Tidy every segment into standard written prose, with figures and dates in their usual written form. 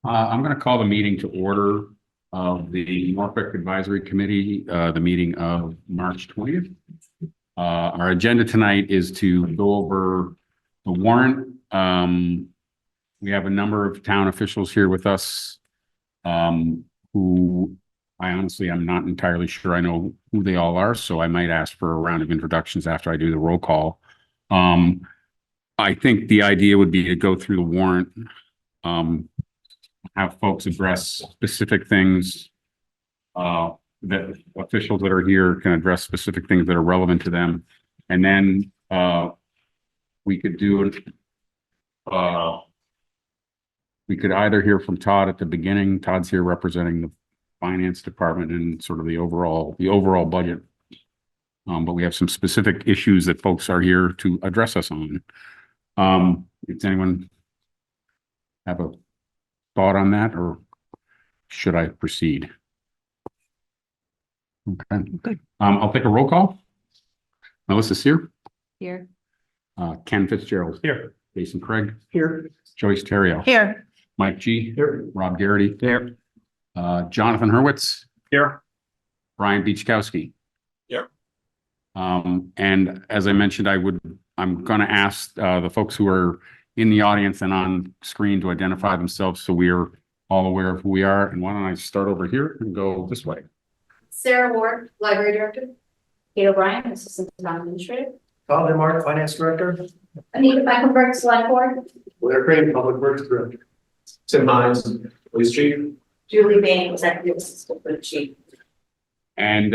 I'm going to call the meeting to order of the Norfolk Advisory Committee, the meeting of March 20th. Our agenda tonight is to go over the warrant. We have a number of town officials here with us who I honestly am not entirely sure I know who they all are, so I might ask for a round of introductions after I do the roll call. I think the idea would be to go through the warrant, have folks address specific things, that officials that are here can address specific things that are relevant to them. And then we could do we could either hear from Todd at the beginning. Todd's here representing the finance department and sort of the overall budget. But we have some specific issues that folks are here to address us on. Does anyone have a thought on that, or should I proceed? Okay. I'll take a roll call. Melissa Sear. Here. Ken Fitzgerald. Here. Jason Craig. Here. Joyce Terrio. Here. Mike G. Here. Rob Garrity. Here. Jonathan Hurwitz. Here. Brian Beachkowski. Here. And as I mentioned, I'm going to ask the folks who are in the audience and on screen to identify themselves so we're all aware of who we are. And why don't I start over here and go this way? Sarah Ward, Library Director. Kate O'Brien, Assistant Town Administrator. Paul DeMarco, Finance Director. Anita Mecklenburg, Select Board. Blair Crane, Public Works Director. Tim Hines, Police Chief. Julie Bain, Executive Assistant for the Chief. And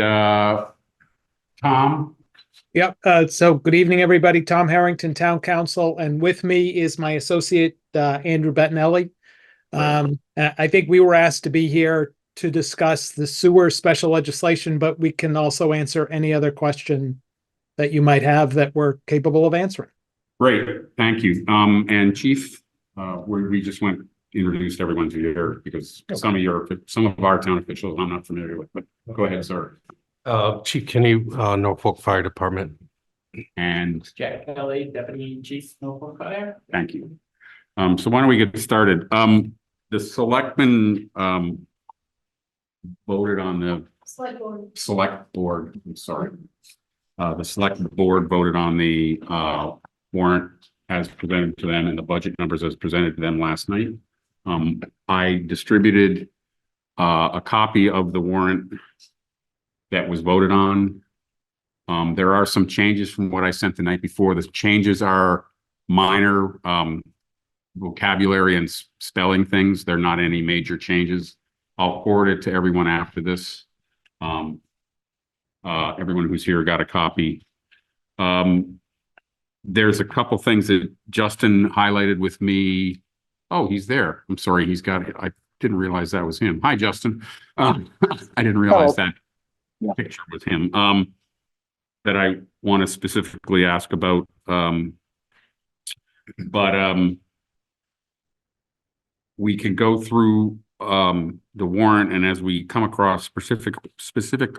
Tom. Yep. So good evening, everybody. Tom Harrington, Town Council, and with me is my associate, Andrew Bettinelli. I think we were asked to be here to discuss the sewer special legislation, but we can also answer any other question that you might have that we're capable of answering. Great, thank you. And Chief, we just introduced everyone to you here because some of our town officials I'm not familiar with, but go ahead, sir. Chief Kinney, Norfolk Fire Department. And Jack Kelly, Deputy Chief, Norfolk Fire. thank you. So why don't we get started? The selectmen voted on the select board. I'm sorry. The select board voted on the warrant as presented to them and the budget numbers as presented to them last night. I distributed a copy of the warrant that was voted on. There are some changes from what I sent the night before. The changes are minor vocabulary and spelling things. They're not any major changes. I'll forward it to everyone after this. Everyone who's here got a copy. There's a couple things that Justin highlighted with me. Oh, he's there. I'm sorry. I didn't realize that was him. Hi, Justin. I didn't realize that picture was him. That I want to specifically ask about. We can go through the warrant, and as we come across specific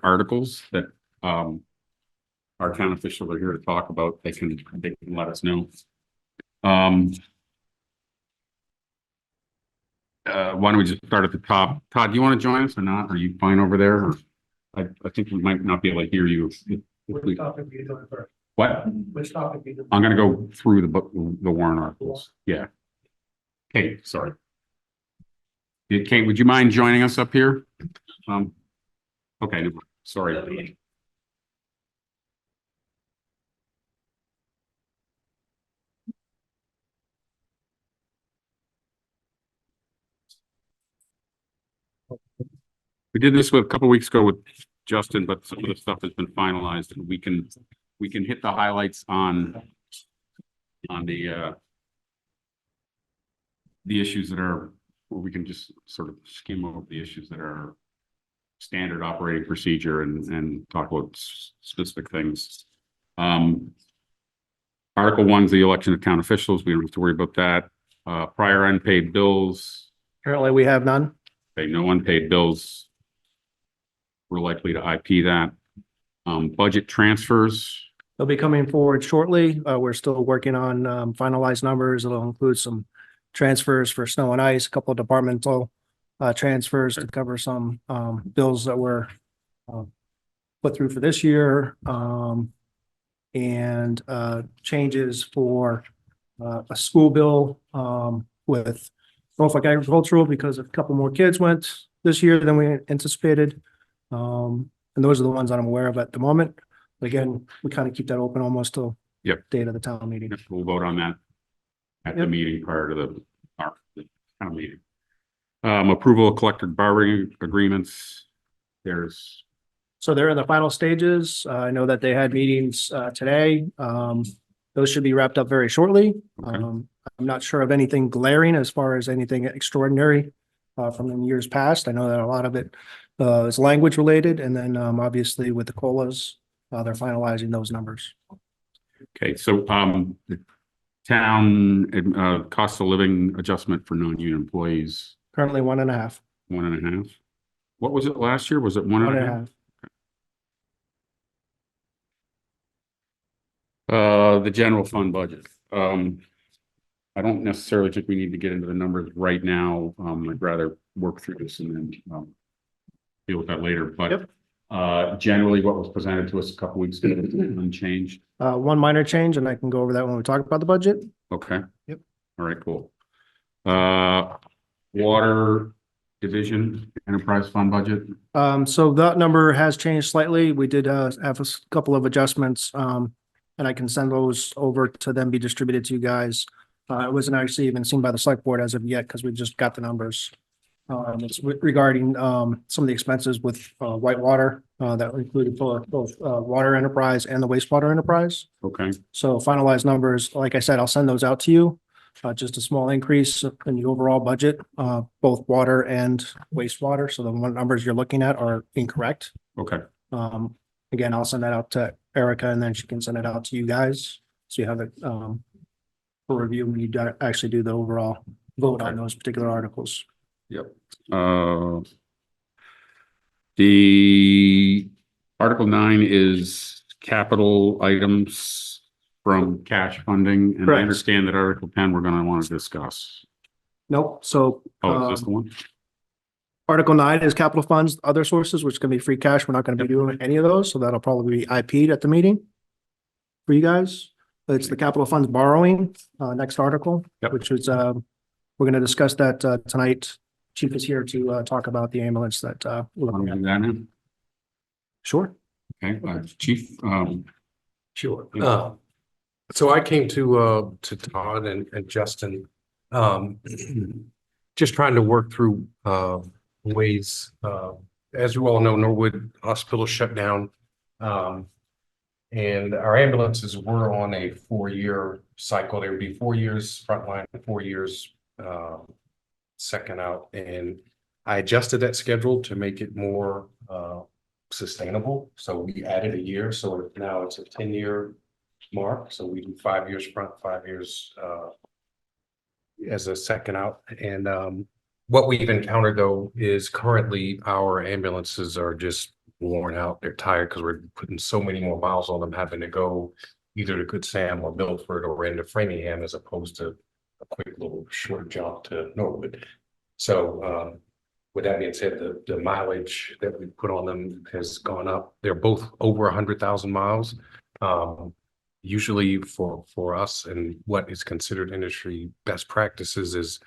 articles that our town officials are here to talk about, they can let us know. Why don't we just start at the top? Todd, do you want to join us or not? Are you fine over there? I think we might not be able to hear you. Which topic are you doing first? What? Which topic are you doing? I'm going to go through the warrant articles. Yeah. Okay, sorry. Kate, would you mind joining us up here? Okay, sorry. We did this a couple weeks ago with Justin, but some of the stuff has been finalized, and we can hit the highlights on the issues that are, or we can just sort of skim over the issues that are standard operating procedure and talk about specific things. Article 1 is the election of town officials. We don't have to worry about that. Prior unpaid bills. Apparently we have none. Okay, no unpaid bills. We're likely to IP that. Budget transfers. They'll be coming forward shortly. We're still working on finalized numbers. It'll include some transfers for snow and ice, a couple of departmental transfers to cover some bills that were put through for this year, and changes for a school bill with Norfolk Agricultural because a couple more kids went this year than we anticipated. And those are the ones that I'm aware of at the moment. Again, we kind of keep that open almost till Yep. date of the town meeting. We'll vote on that at the Yep. meeting prior to the town meeting. Approval of collective bargaining agreements. There's, So they're in the final stages. I know that they had meetings today. Those should be wrapped up very shortly. Okay. I'm not sure of anything glaring as far as anything extraordinary from the years past. I know that a lot of it is language related, and then obviously with the COLAs, they're finalizing those numbers. okay, so, the town, cost of living adjustment for non-union employees, Currently 1.5. 1.5. What was it last year? Was it one and a half? 1.5. The general fund budget. I don't necessarily think we need to get into the numbers right now. I'd rather work through this and then, deal with that later, but, generally what was presented to us a couple weeks ago, unchanged. One minor change, and I can go over that when we talk about the budget. Okay. Yep. All right, cool. Water division enterprise fund budget. So that number has changed slightly. We did have a couple of adjustments, and I can send those over to them, be distributed to you guys. It wasn't actually even seen by the select board as of yet because we just got the numbers. It's regarding some of the expenses with Whitewater that were included for both water enterprise and the wastewater enterprise. Okay, So finalized numbers, like I said, I'll send those out to you. Just a small increase in the overall budget, both water and wastewater. So the one numbers you're looking at are incorrect. okay, Again, I'll send that out to Erica and then she can send it out to you guys. So you have it for review when you actually do the overall vote on those particular articles. yep. The Article 9 is capital items from cash funding, and I Correct. understand that Article 10 we're gonna want to discuss. Nope. So Oh, is this the one? Article 9 is capital funds, other sources, which can be free cash. We're not going to be doing any of those. So that'll probably be IP'd at the meeting for you guys. It's the capital funds borrowing, next article, Yep. which is, we're going to discuss that tonight. Chief is here to talk about the ambulance that we're Want looking to at. do that now? Sure. Okay, Chief, Sure. So I came to Todd and Justin, just trying to work through ways. As you all know, Norwood Hospital shut down. And our ambulances were on a 4-year cycle. They would be 4 years frontline, 4 years second out. And I adjusted that schedule to make it more sustainable. So we added a year. So now it's a 10-year mark. So we do 5 years front, 5 years as a second out. And what we've encountered though is currently our ambulances are just worn out. They're tired because we're putting so many more miles on them, having to go either to Good Sam or Milford or into Framingham as opposed to a quick little short jaunt to Norwood. So with that being said, the mileage that we put on them has gone up. They're both over 100,000 miles. Usually for us and what is considered industry best practices is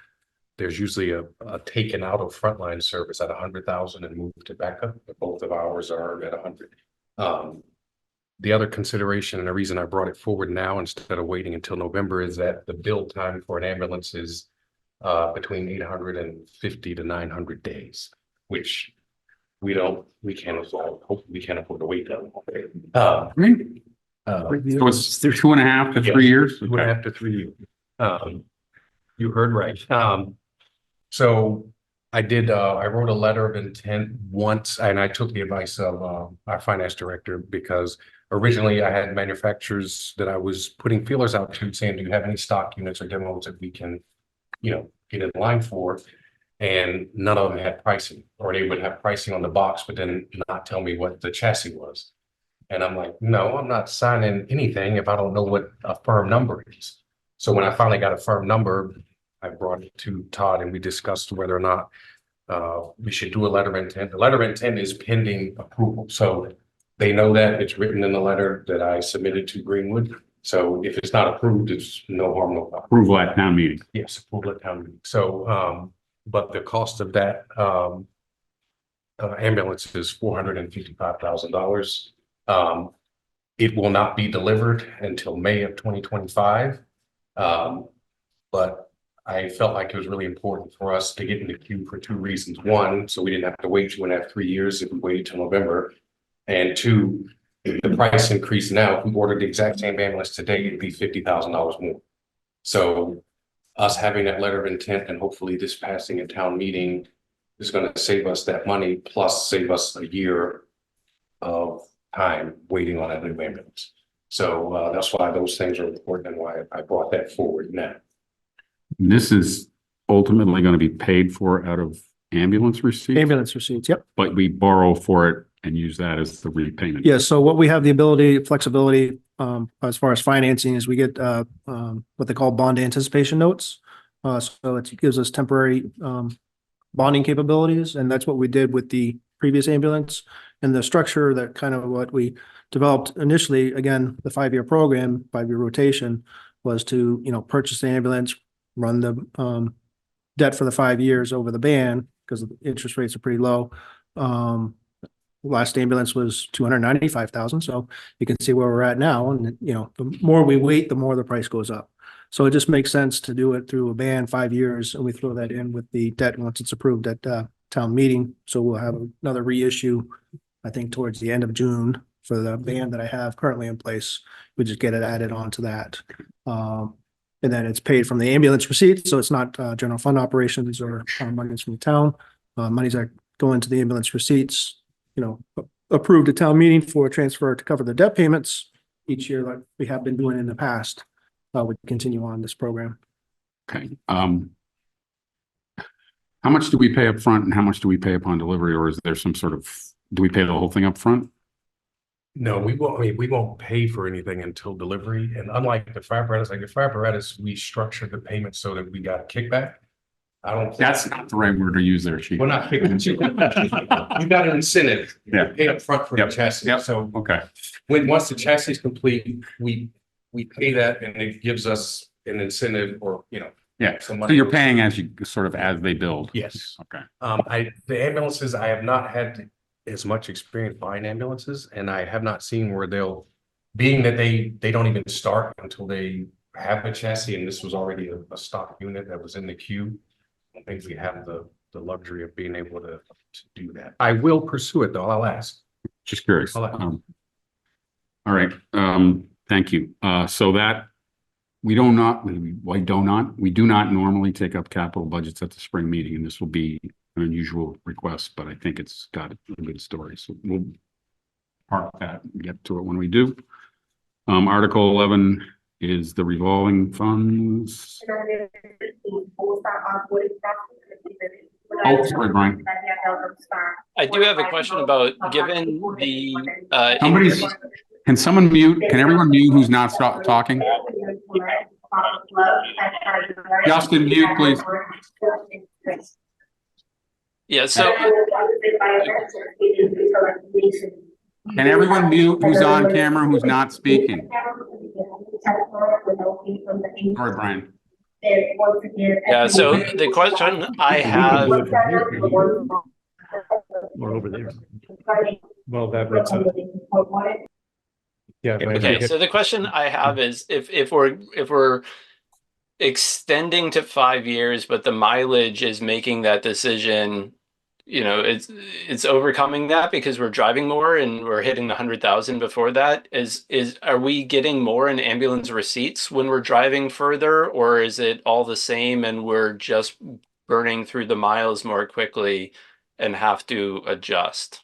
there's usually a taken out of frontline service at 100,000 and moved to backup. But both of ours are at 100. The other consideration and the reason I brought it forward now instead of waiting until November is that the build time for an ambulance is between 850 to 900 days, which we can't afford. Hopefully we can't afford to wait that long. so it's 2.5 to 3 years? 2.5 to 3 years. You heard right. So I did, I wrote a letter of intent once, and I took the advice of our finance director because originally I had manufacturers that I was putting feelers out to saying, do you have any stock units or demos that we can, get in line for? And none of them had pricing, or they would have pricing on the box, but then not tell me what the chassis was. And I'm like, no, I'm not signing anything if I don't know what a firm number is. So when I finally got a firm number, I brought it to Todd and we discussed whether or not we should do a letter of intent. The letter of intent is pending approval, so they know that it's written in the letter that I submitted to Greenwood. So if it's not approved, it's no harm, no foul. Approval at town meeting. Yes, approval at town meeting. So, but the cost of that ambulance is $455,000. It will not be delivered until May of 2025. But I felt like it was really important for us to get in the queue for two reasons. One, so we didn't have to wait 2.5, 3 years if we waited till November. And two, the price increase now, if we ordered the exact same ambulance today, it'd be $50,000 more. So us having that letter of intent and hopefully this passing a town meeting is going to save us that money, plus save us a year of time waiting on a new ambulance. So that's why those things are important and why I brought that forward now. This is ultimately going to be paid for out of ambulance receipts, Ambulance receipts, yep. but we borrow for it and use that as the repayment. Yeah, so what we have the ability, flexibility, as far as financing is we get, what they call bond anticipation notes. So it gives us temporary, bonding capabilities, and that's what we did with the previous ambulance. And the structure that kind of what we developed initially, again, the 5-year program, 5-year rotation was to, purchase the ambulance, run the, debt for the 5 years over the ban because the interest rates are pretty low. Last ambulance was 295,000. So you can see where we're at now. And, the more we wait, the more the price goes up. So it just makes sense to do it through a ban 5 years. And we throw that in with the debt once it's approved at town meeting. So we'll have another reissue, I think, towards the end of June for the ban that I have currently in place. We just get it added on to that. And then it's paid from the ambulance receipts. So it's not general fund operations or monies from the town. Monies that go into the ambulance receipts, approved at town meeting for transfer to cover the debt payments each year like we have been doing in the past. We continue on this program. Okay. How much do we pay up front and how much do we pay upon delivery? Or is there some sort of, do we pay the whole thing up front? No, we won't. I mean, we won't pay for anything until delivery. And unlike the fire apparatus, we structured the payment so that we got a kickback. I don't. That's not the right word to use there, Chief. We're not kicking. You got an incentive. Yeah. Pay up front for Yep. the chassis. Yep. So Okay. once the chassis is complete, we pay that and it gives us an incentive or, Yeah. some So money. you're paying as you sort of as they build. Yes. Okay. The ambulances, I have not had as much experience buying ambulances, and I have not seen where being that they don't even start until they have a chassis, and this was already a stock unit that was in the queue. I don't think we have the luxury of being able to do that. I will pursue it though. I'll ask. Just curious. I'll ask. All right. Thank you. So that we do not normally take up capital budgets at the spring meeting, and this will be an unusual request, but I think it's got a good story. So we'll park that and get to it when we do. Article 11 is the revolving funds. Oh, sorry, Brian. I do have a question about, given the, Somebody's, can someone mute? Can everyone mute who's not talking? Justin, mute, please. yeah, so, Can everyone mute who's on camera, who's not speaking? Sorry, Brian. yeah, so the question I have, Or over there. Well, that makes sense. Yeah. okay, so the question I have is if we're extending to 5 years, but the mileage is making that decision, it's overcoming that because we're driving more and we're hitting the 100,000 before that. Are we getting more in ambulance receipts when we're driving further, or is it all the same and we're just burning through the miles more quickly and have to adjust?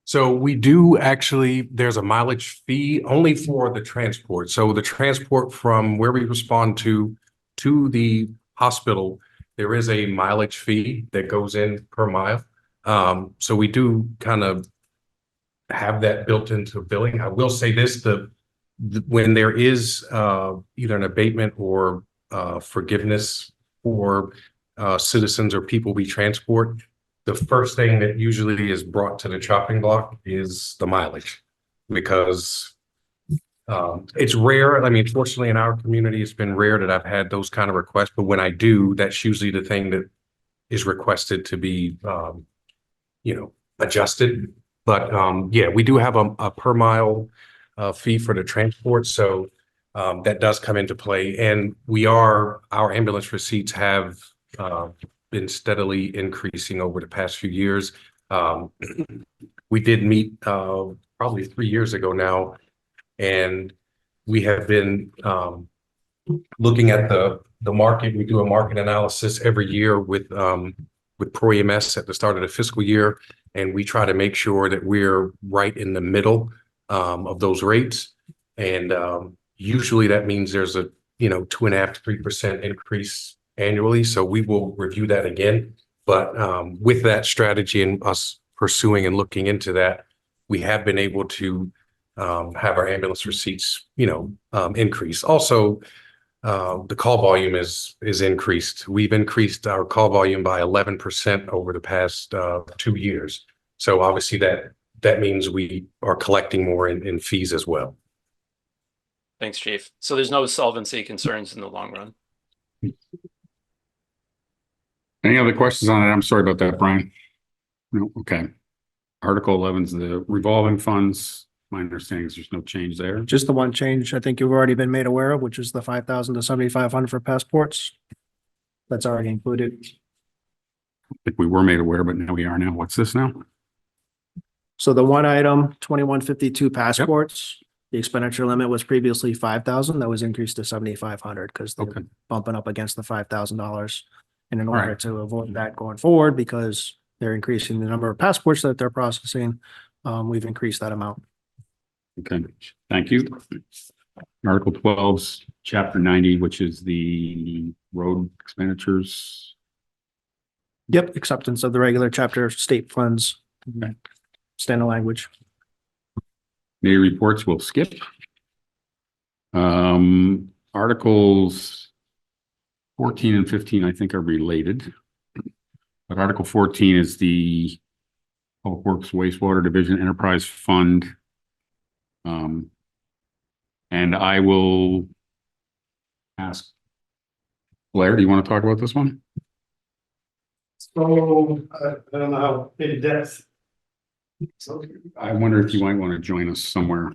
So we do actually, there's a mileage fee only for the transport. So the transport from where we respond to the hospital, there is a mileage fee that goes in per mile. So we do kind of have that built into billing. I will say this, when there is either an abatement or forgiveness for citizens or people we transport, the first thing that usually is brought to the chopping block is the mileage. Because it's rare. I mean, fortunately in our community, it's been rare that I've had those kind of requests, but when I do, that's usually the thing that is requested to be, adjusted. But yeah, we do have a per mile fee for the transport. So that does come into play. And our ambulance receipts have been steadily increasing over the past few years. We did meet probably 3 years ago now, and we have been looking at the market. We do a market analysis every year with Pro EMS at the start of the fiscal year, and we try to make sure that we're right in the middle of those rates. And usually that means there's a 2.5% to 3% increase annually. So we will review that again. But with that strategy and us pursuing and looking into that, we have been able to have our ambulance receipts, increase. Also, the call volume is increased. We've increased our call volume by 11% over the past 2 years. So obviously that means we are collecting more in fees as well. Thanks, Chief. So there's no solvency concerns in the long run. Any other questions on it? I'm sorry about that, Brian. No, okay. Article 11 is the revolving funds. My understanding is there's no change there. Just the one change I think you've already been made aware of, which is the 5,000 to 7,500 for passports. That's already included. I think we were made aware, but now we are now. What's this now? So the one item, 2152 passports, the expenditure limit was previously 5,000. That was increased to 7,500 because they're Okay. bumping up against the $5,000. And in All order right. to avoid that going forward, because they're increasing the number of passports that they're processing, we've increased that amount. Okay, thank you. Article 12's chapter 90, which is the road expenditures. Yep, acceptance of the regular chapter state funds. Okay. Standard language. Committee reports will skip. Articles 14 and 15, I think, are related. But Article 14 is the Public Works Wastewater Division Enterprise Fund. And I will ask Blair, do you want to talk about this one? So, I don't know how in depth. I wonder if you might want to join us somewhere.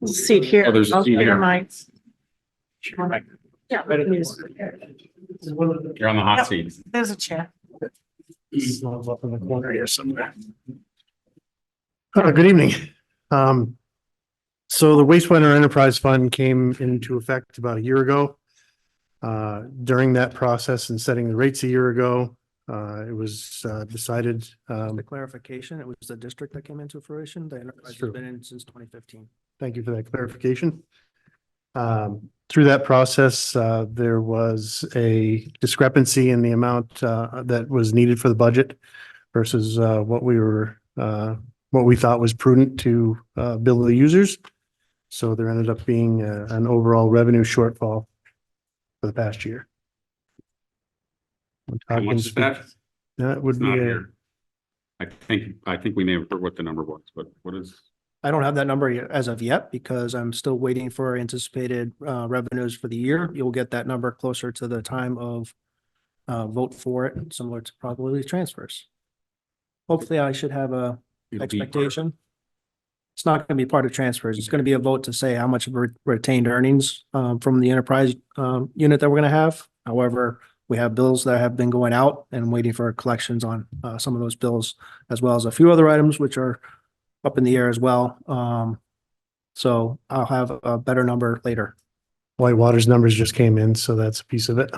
Seat here. Oh, there's a seat here. Yeah, please. You're on the hot Yep. seat. There's a chair. Up in the corner here somewhere. Good evening. So the wastewater enterprise fund came into effect about a year ago. During that process and setting the rates a year ago, it was decided. The clarification, it was the district that came into fruition. The enterprise has true. been in since 2015. Thank you for that clarification. Through that process, there was a discrepancy in the amount that was needed for the budget versus what we thought was prudent to bill the users. So there ended up being an overall revenue shortfall for the past year. How much is that? That would It's be not a, here. I think we may have heard what the number was, but what is? I don't have that number as of yet because I'm still waiting for anticipated revenues for the year. You'll get that number closer to the time of vote for it, similar to probably transfers. Hopefully I should have a It'll be- expectation. It's not going to be part of transfers. It's going to be a vote to say how much of retained earnings from the enterprise unit that we're going to have. However, we have bills that have been going out and waiting for collections on some of those bills, as well as a few other items which are up in the air as well. So I'll have a better number later. Whitewater's numbers just came in, so that's a piece of it.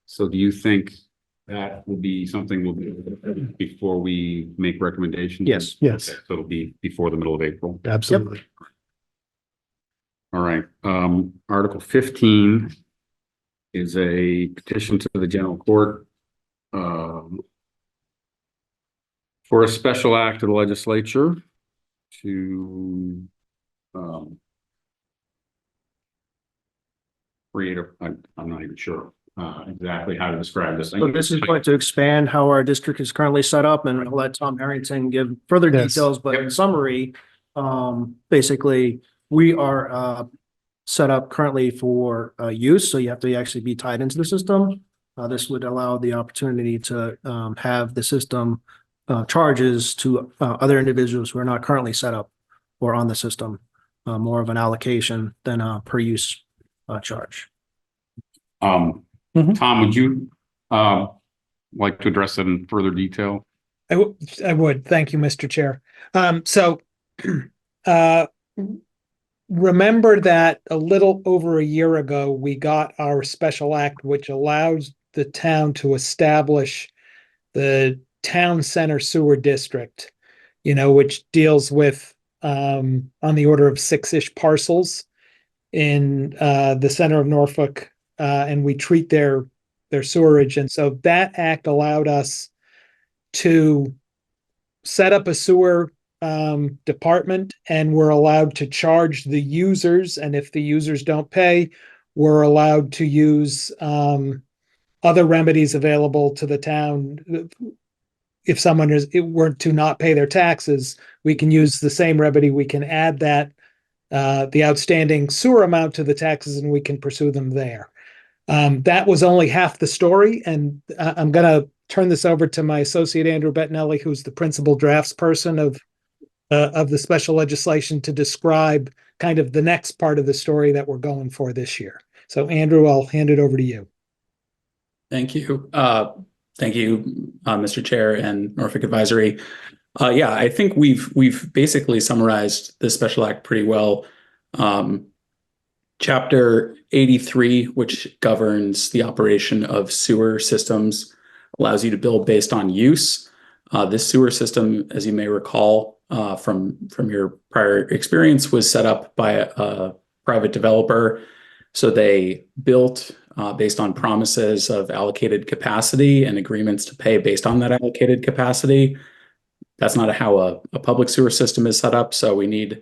So do you think that will be something we'll do before we make recommendations? Yes. Yes, Okay, so it'll be before the middle of April. absolutely. All right, Article 15 is a petition to the general court for a special act of the legislature to create I'm not even sure exactly how to describe this. So this is going to expand how our district is currently set up, and I'll let Tom Harrington give further Yes. details, but in summary, basically, we are, set up currently for, use, so you have to actually be tied into the system. This would allow the opportunity to, have the system, charges to, other individuals who are not currently set up or on the system, more of an allocation than a per use, charge. Tom, would you like to address that in further detail? I would. Thank you, Mr. Chair. So, uh, remember that a little over a year ago, we got our special act, which allows the town to establish the town center sewer district, which deals with, on the order of 6-ish parcels in, the center of Norfolk, and we treat their sewerage. And so that act allowed us to set up a sewer, department, and we're allowed to charge the users. And if the users don't pay, we're allowed to use, other remedies available to the town. If someone were to not pay their taxes, we can use the same remedy. We can add that, the outstanding sewer amount to the taxes, and we can pursue them there. That was only half the story, and I'm going to turn this over to my associate Andrew Bettinelli, who's the principal draftsperson of the special legislation, to describe kind of the next part of the story that we're going for this year. So, Andrew, I'll hand it over to you. Thank you. Thank you, Mr. Chair and Norfolk Advisory. Yeah, I think we've basically summarized this special act pretty well. Chapter 83, which governs the operation of sewer systems, allows you to build based on use. This sewer system, as you may recall from your prior experience, was set up by a private developer. So they built based on promises of allocated capacity and agreements to pay based on that allocated capacity. That's not how a public sewer system is set up. So we need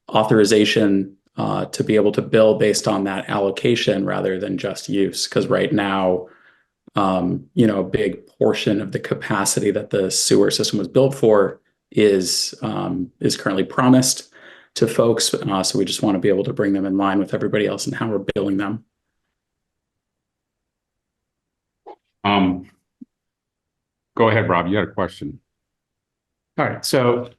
authorization to be able to bill based on that allocation rather than just use. Because right now, a big portion of the capacity that the sewer system was built for is currently promised to folks. So we just want to be able to bring them in line with everybody else and how we're billing them. Go ahead, Rob. You had a question. All right, so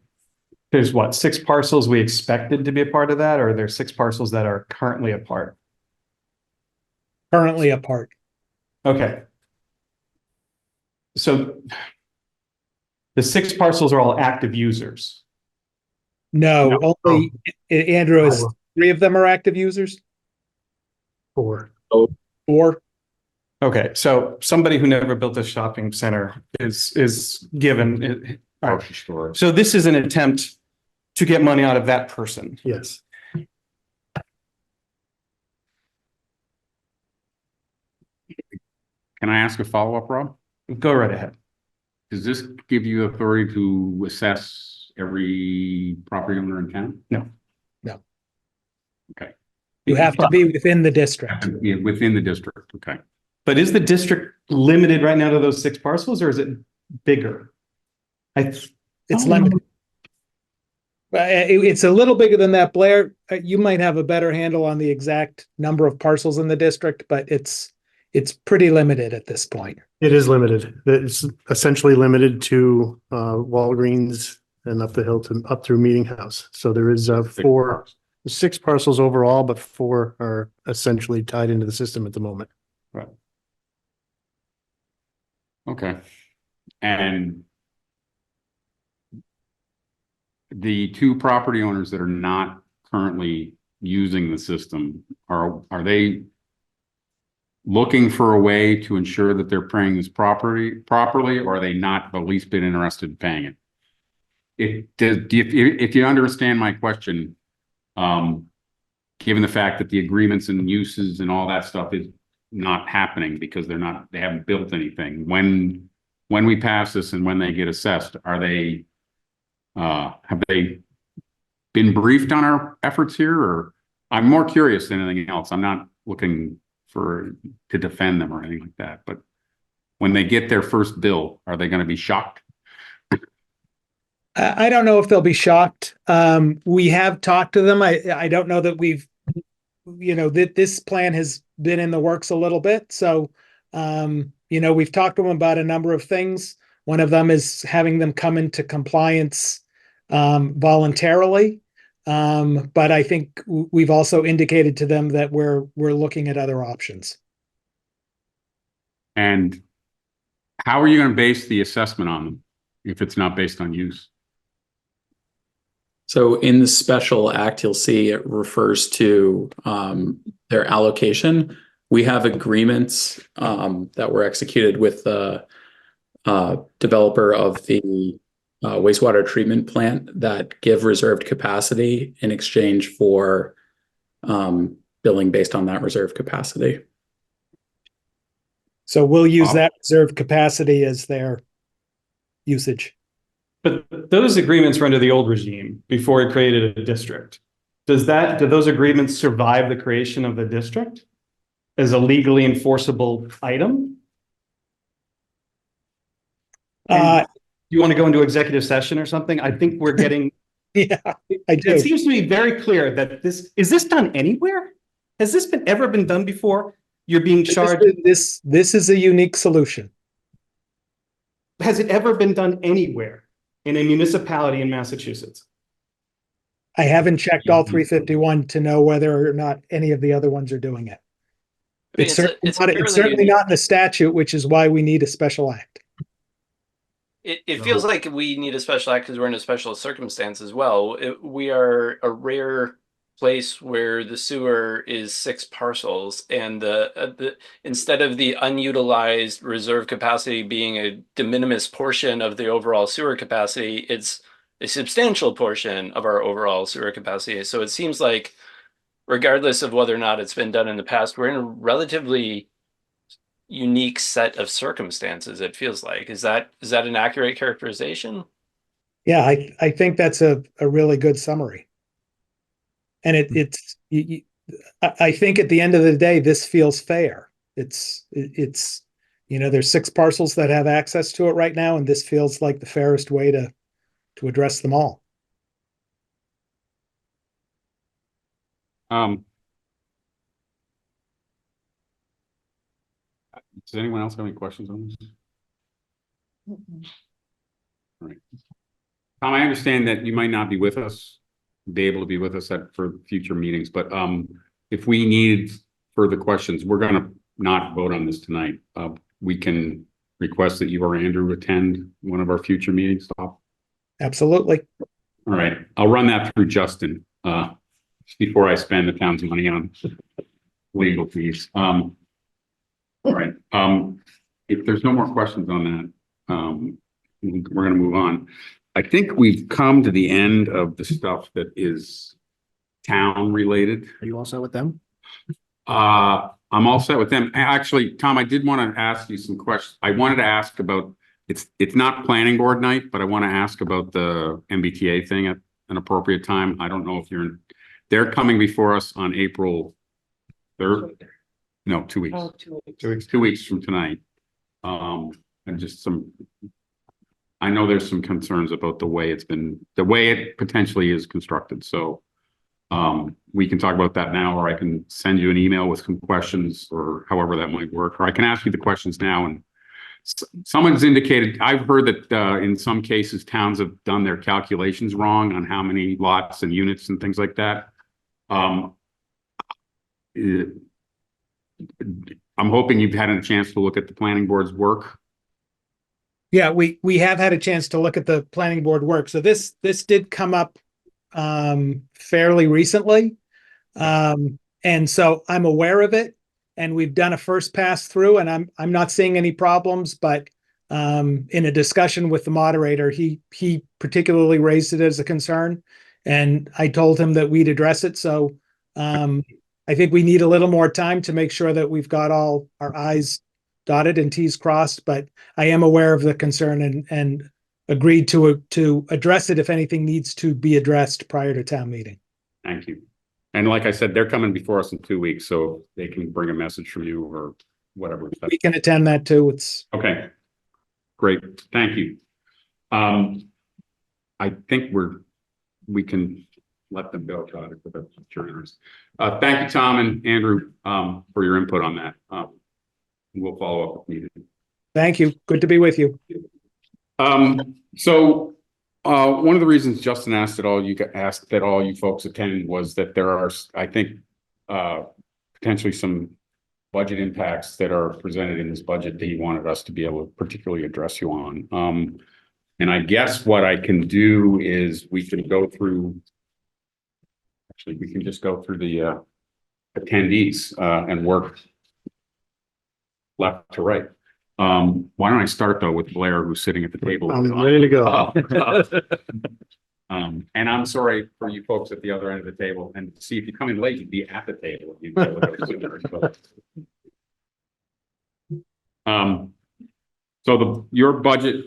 there's what, 6 parcels we expected to be a part of that, or there's 6 parcels that are currently a part? Currently a part. Okay. So the 6 parcels are all active users. No, only Andrew, is 3 of them are active users? 4. 4? Okay, so somebody who never built a shopping center is given. All right. So this is an attempt to get money out of that person. Yes. Can I ask a follow-up, Rob? Go right ahead. Does this give you authority to assess every property owner in town? No. No. Okay. You have to be within the district. Yeah, within the district. Okay. But is the district limited right now to those 6 parcels, or is it bigger? It's limited. It's a little bigger than that, Blair. You might have a better handle on the exact number of parcels in the district, but it's pretty limited at this point. It is limited. It's essentially limited to Walgreens and up the hill to up through Meeting House. So there is 6 parcels overall, but 4 are essentially tied into the system at the moment. Right. Okay. And the 2 property owners that are not currently using the system, are they looking for a way to ensure that they're paying this properly, or are they not the least bit interested in paying it? If you understand my question, given the fact that the agreements and uses and all that stuff is not happening because they haven't built anything, when we pass this and when they get assessed, have they been briefed on our efforts here? Or I'm more curious than anything else. I'm not looking to defend them or anything like that, but when they get their first bill, are they going to be shocked? I don't know if they'll be shocked. We have talked to them. I don't know that we've, that this plan has been in the works a little bit. So, we've talked to them about a number of things. One of them is having them come into compliance voluntarily. But I think we've also indicated to them that we're looking at other options. And how are you going to base the assessment on them if it's not based on use? So in the special act, you'll see it refers to their allocation. We have agreements that were executed with the developer of the wastewater treatment plant that give reserved capacity in exchange for billing based on that reserved capacity. So we'll use that reserved capacity as their usage. But those agreements were under the old regime before it created a district. Do those agreements survive the creation of the district as a legally enforceable item? Do you want to go into executive session or something? I think we're getting. Yeah, I do. It seems to be very clear that is this done anywhere? Has this ever been done before? You're being charged. This is a unique solution. Has it ever been done anywhere in a municipality in Massachusetts? I haven't checked all 351 to know whether or not any of the other ones are doing it. It's certainly not in the statute, which is why we need a special act. It feels like we need a special act because we're in a special circumstance as well. We are a rare place where the sewer is 6 parcels, and instead of the unutilized reserve capacity being a de minimis portion of the overall sewer capacity, it's a substantial portion of our overall sewer capacity. So it seems like, regardless of whether or not it's been done in the past, we're in a relatively unique set of circumstances. It feels like, is that an accurate characterization? Yeah, I think that's a really good summary. And I think at the end of the day, this feels fair. It's there's 6 parcels that have access to it right now, and this feels like the fairest way to address them all. Does anyone else have any questions on this? All right. Tom, I understand that you might not be with us, be able to be with us for future meetings, but if we need further questions, we're going to not vote on this tonight. We can request that you or Andrew attend one of our future meetings. Absolutely. All right. I'll run that through Justin before I spend the town's money on legal fees. All right. If there's no more questions on that, we're going to move on. I think we've come to the end of the stuff that is town related. Are you all set with them? I'm all set with them. Actually, Tom, I did want to ask you some questions. I wanted to ask about, it's not planning board night, but I want to ask about the MBTA thing at an appropriate time. I don't know if they're coming before us on April 3rd. No, 2 weeks. Oh, 2 weeks. 2 weeks. 2 weeks from tonight. And just I know there's some concerns about the way it potentially is constructed. So we can talk about that now, or I can send you an email with some questions, or however that might work, or I can ask you the questions now. And someone's indicated, I've heard that in some cases towns have done their calculations wrong on how many lots and units and things like that. I'm hoping you've had a chance to look at the planning board's work. Yeah, we have had a chance to look at the planning board work. So this did come up fairly recently. And so I'm aware of it, and we've done a first pass through, and I'm not seeing any problems, but in a discussion with the moderator, he particularly raised it as a concern, and I told him that we'd address it. So I think we need a little more time to make sure that we've got all our I's dotted and T's crossed, but I am aware of the concern and agreed to address it if anything needs to be addressed prior to town meeting. Thank you. And like I said, they're coming before us in 2 weeks, so they can bring a message from you or whatever. We can attend that too. It's, Okay. Great, thank you. I think we can let them go, Todd, if that's your interest. Thank you, Tom and Andrew, for your input on that. We'll follow up if needed. thank you. Good to be with you. So one of the reasons Justin asked that all you folks attend was that there are, I think, potentially some budget impacts that are presented in this budget that he wanted us to be able to particularly address you on. And I guess what I can do is we can go through, actually, we can just go through the attendees and work left to right. Why don't I start though with Blair, who's sitting at the table? I'm ready to go. And I'm sorry for you folks at the other end of the table, and see if you come in late, you'd be at the table. So your budget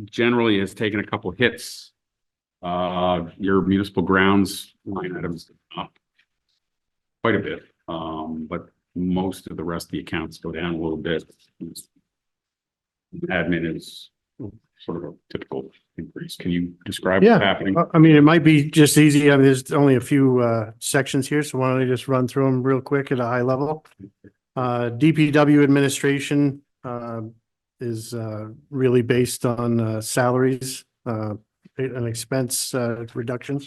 generally has taken a couple hits. Your municipal grounds line items up quite a bit, but most of the rest of the accounts go down a little bit. Admin is sort of a typical increase. Can you describe what's happening? I mean, it might be just easy. I mean, there's only a few sections here, so why don't I just run through them real quick at a high level? DPW administration is really based on salaries, an expense reduction.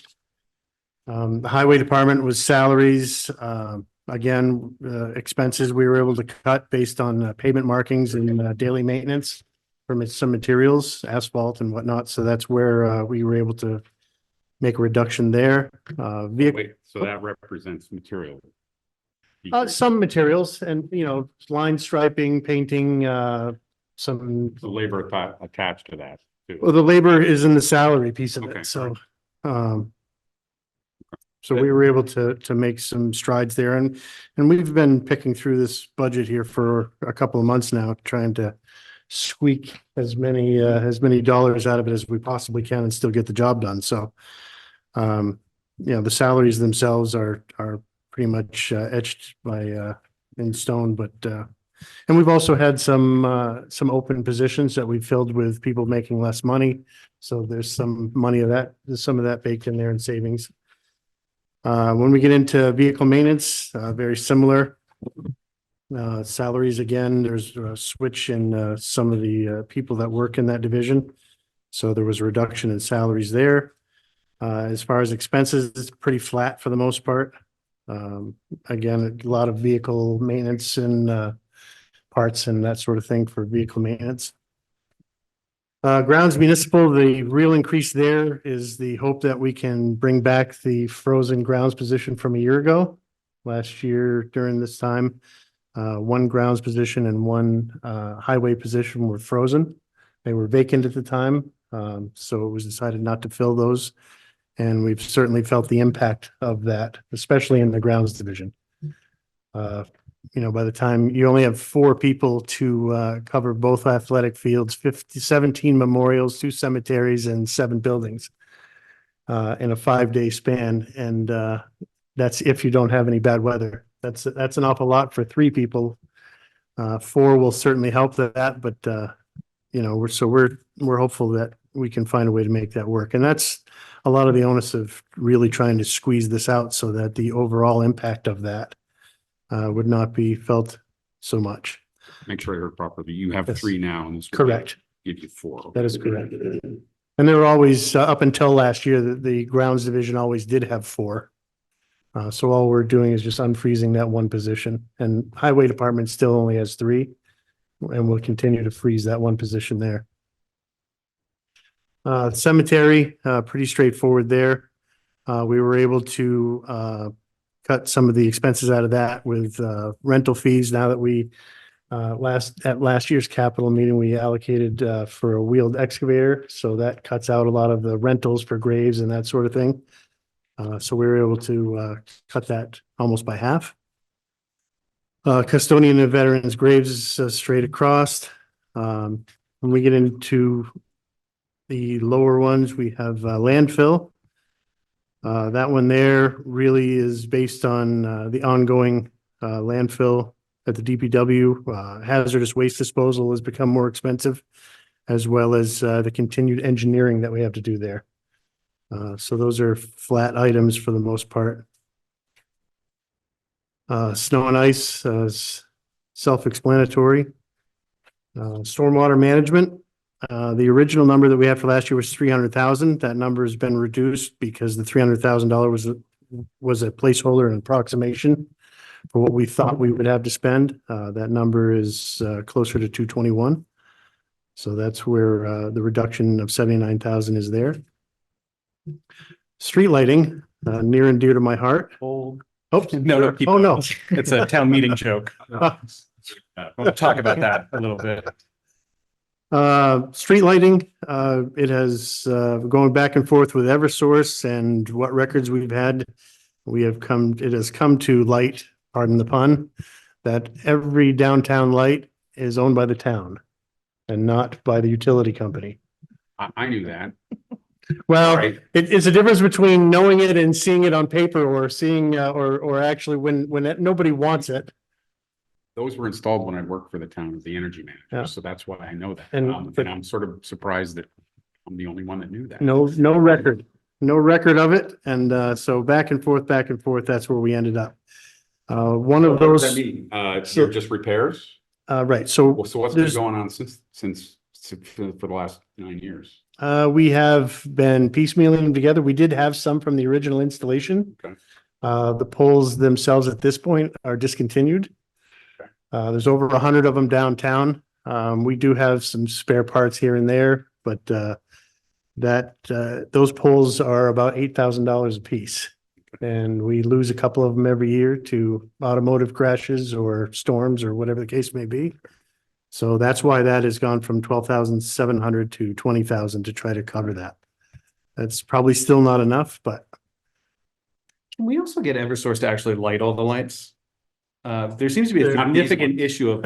The highway department was salaries. Again, expenses we were able to cut based on pavement markings and daily maintenance from some materials, asphalt and whatnot. So that's where we were able to make a reduction there. Wait, so that represents material. Some materials and, line striping, painting, some. The labor attached to that too. Well, the labor is in the salary piece of Okay. it, so, so we were able to make some strides there, and we've been picking through this budget here for a couple of months now, trying to squeak as many dollars out of it as we possibly can and still get the job done, so. The salaries themselves are pretty much etched by in stone, but and we've also had some open positions that we filled with people making less money. So there's some of that baked in there in savings. When we get into vehicle maintenance, very similar. Salaries, again, there's a switch in some of the people that work in that division. So there was a reduction in salaries there. As far as expenses, it's pretty flat for the most part. Again, a lot of vehicle maintenance and parts and that sort of thing for vehicle maintenance. Grounds municipal, the real increase there is the hope that we can bring back the frozen grounds position from a year ago. Last year during this time, one grounds position and one highway position were frozen. They were vacant at the time, so it was decided not to fill those. And we've certainly felt the impact of that, especially in the grounds division. By the time you only have 4 people to cover both athletic fields, 17 memorials, 2 cemeteries, and 7 buildings in a 5-day span. And that's if you don't have any bad weather. That's an awful lot for 3 people. 4 will certainly help that, but we're hopeful that we can find a way to make that work. And that's a lot of the onus of really trying to squeeze this out so that the overall impact of that would not be felt so much. Make sure I heard properly. You have Yes. 3 now, and this will Correct. give you 4. That is correct. And there were always, up until last year, the grounds division always did have 4. So all we're doing is just unfreezing that one position, and highway department still only has 3, and we'll continue to freeze that one position there. Cemetery, pretty straightforward there. We were able to cut some of the expenses out of that with rental fees. Now that we at last year's capital meeting, we allocated for a wheeled excavator, so that cuts out a lot of the rentals for graves and that sort of thing. So we were able to cut that almost by half. Custodian of veterans graves is straight across. When we get into the lower ones, we have landfill. That one there really is based on the ongoing landfill at the DPW. Hazardous waste disposal has become more expensive, as well as the continued engineering that we have to do there. So those are flat items for the most part. Snow and ice is self-explanatory. Stormwater management, the original number that we had for last year was 300,000. That number has been reduced because the $300,000 was a placeholder and approximation for what we thought we would have to spend. That number is closer to 221. So that's where the reduction of 79,000 is there. Street lighting, near and dear to my heart. Oh, No, keep oh no. It's a town meeting joke. We'll talk about that a little bit. Street lighting, it has, going back and forth with Eversource and what records we've had. It has come to light, pardon the pun, that every downtown light is owned by the town and not by the utility company. I knew that. Well, Right. it's a difference between knowing it and seeing it on paper or seeing, or actually when nobody wants it. Those were installed when I worked for the town as the energy manager, Yeah. so that's why I know that. And- And I'm sort of surprised that I'm the only one that knew that. No record of it. And, so back and forth, that's where we ended up. One of What does that those, mean? so- You're just repairs? right, so Well, so what's been there's- going on since for the last 9 years? we have been piecemealing them together. We did have some from the original installation. Okay. The poles themselves at this point are discontinued. Okay. There's over 100 of them downtown. We do have some spare parts here and there, but those poles are about $8,000 a piece. And we lose a couple of them every year to automotive crashes or storms or whatever the case may be. So that's why that has gone from 12,700 to 20,000 to try to cover that. That's probably still not enough, but Can we also get Eversource to actually light all the lights? There seems to be a Not these significant issue of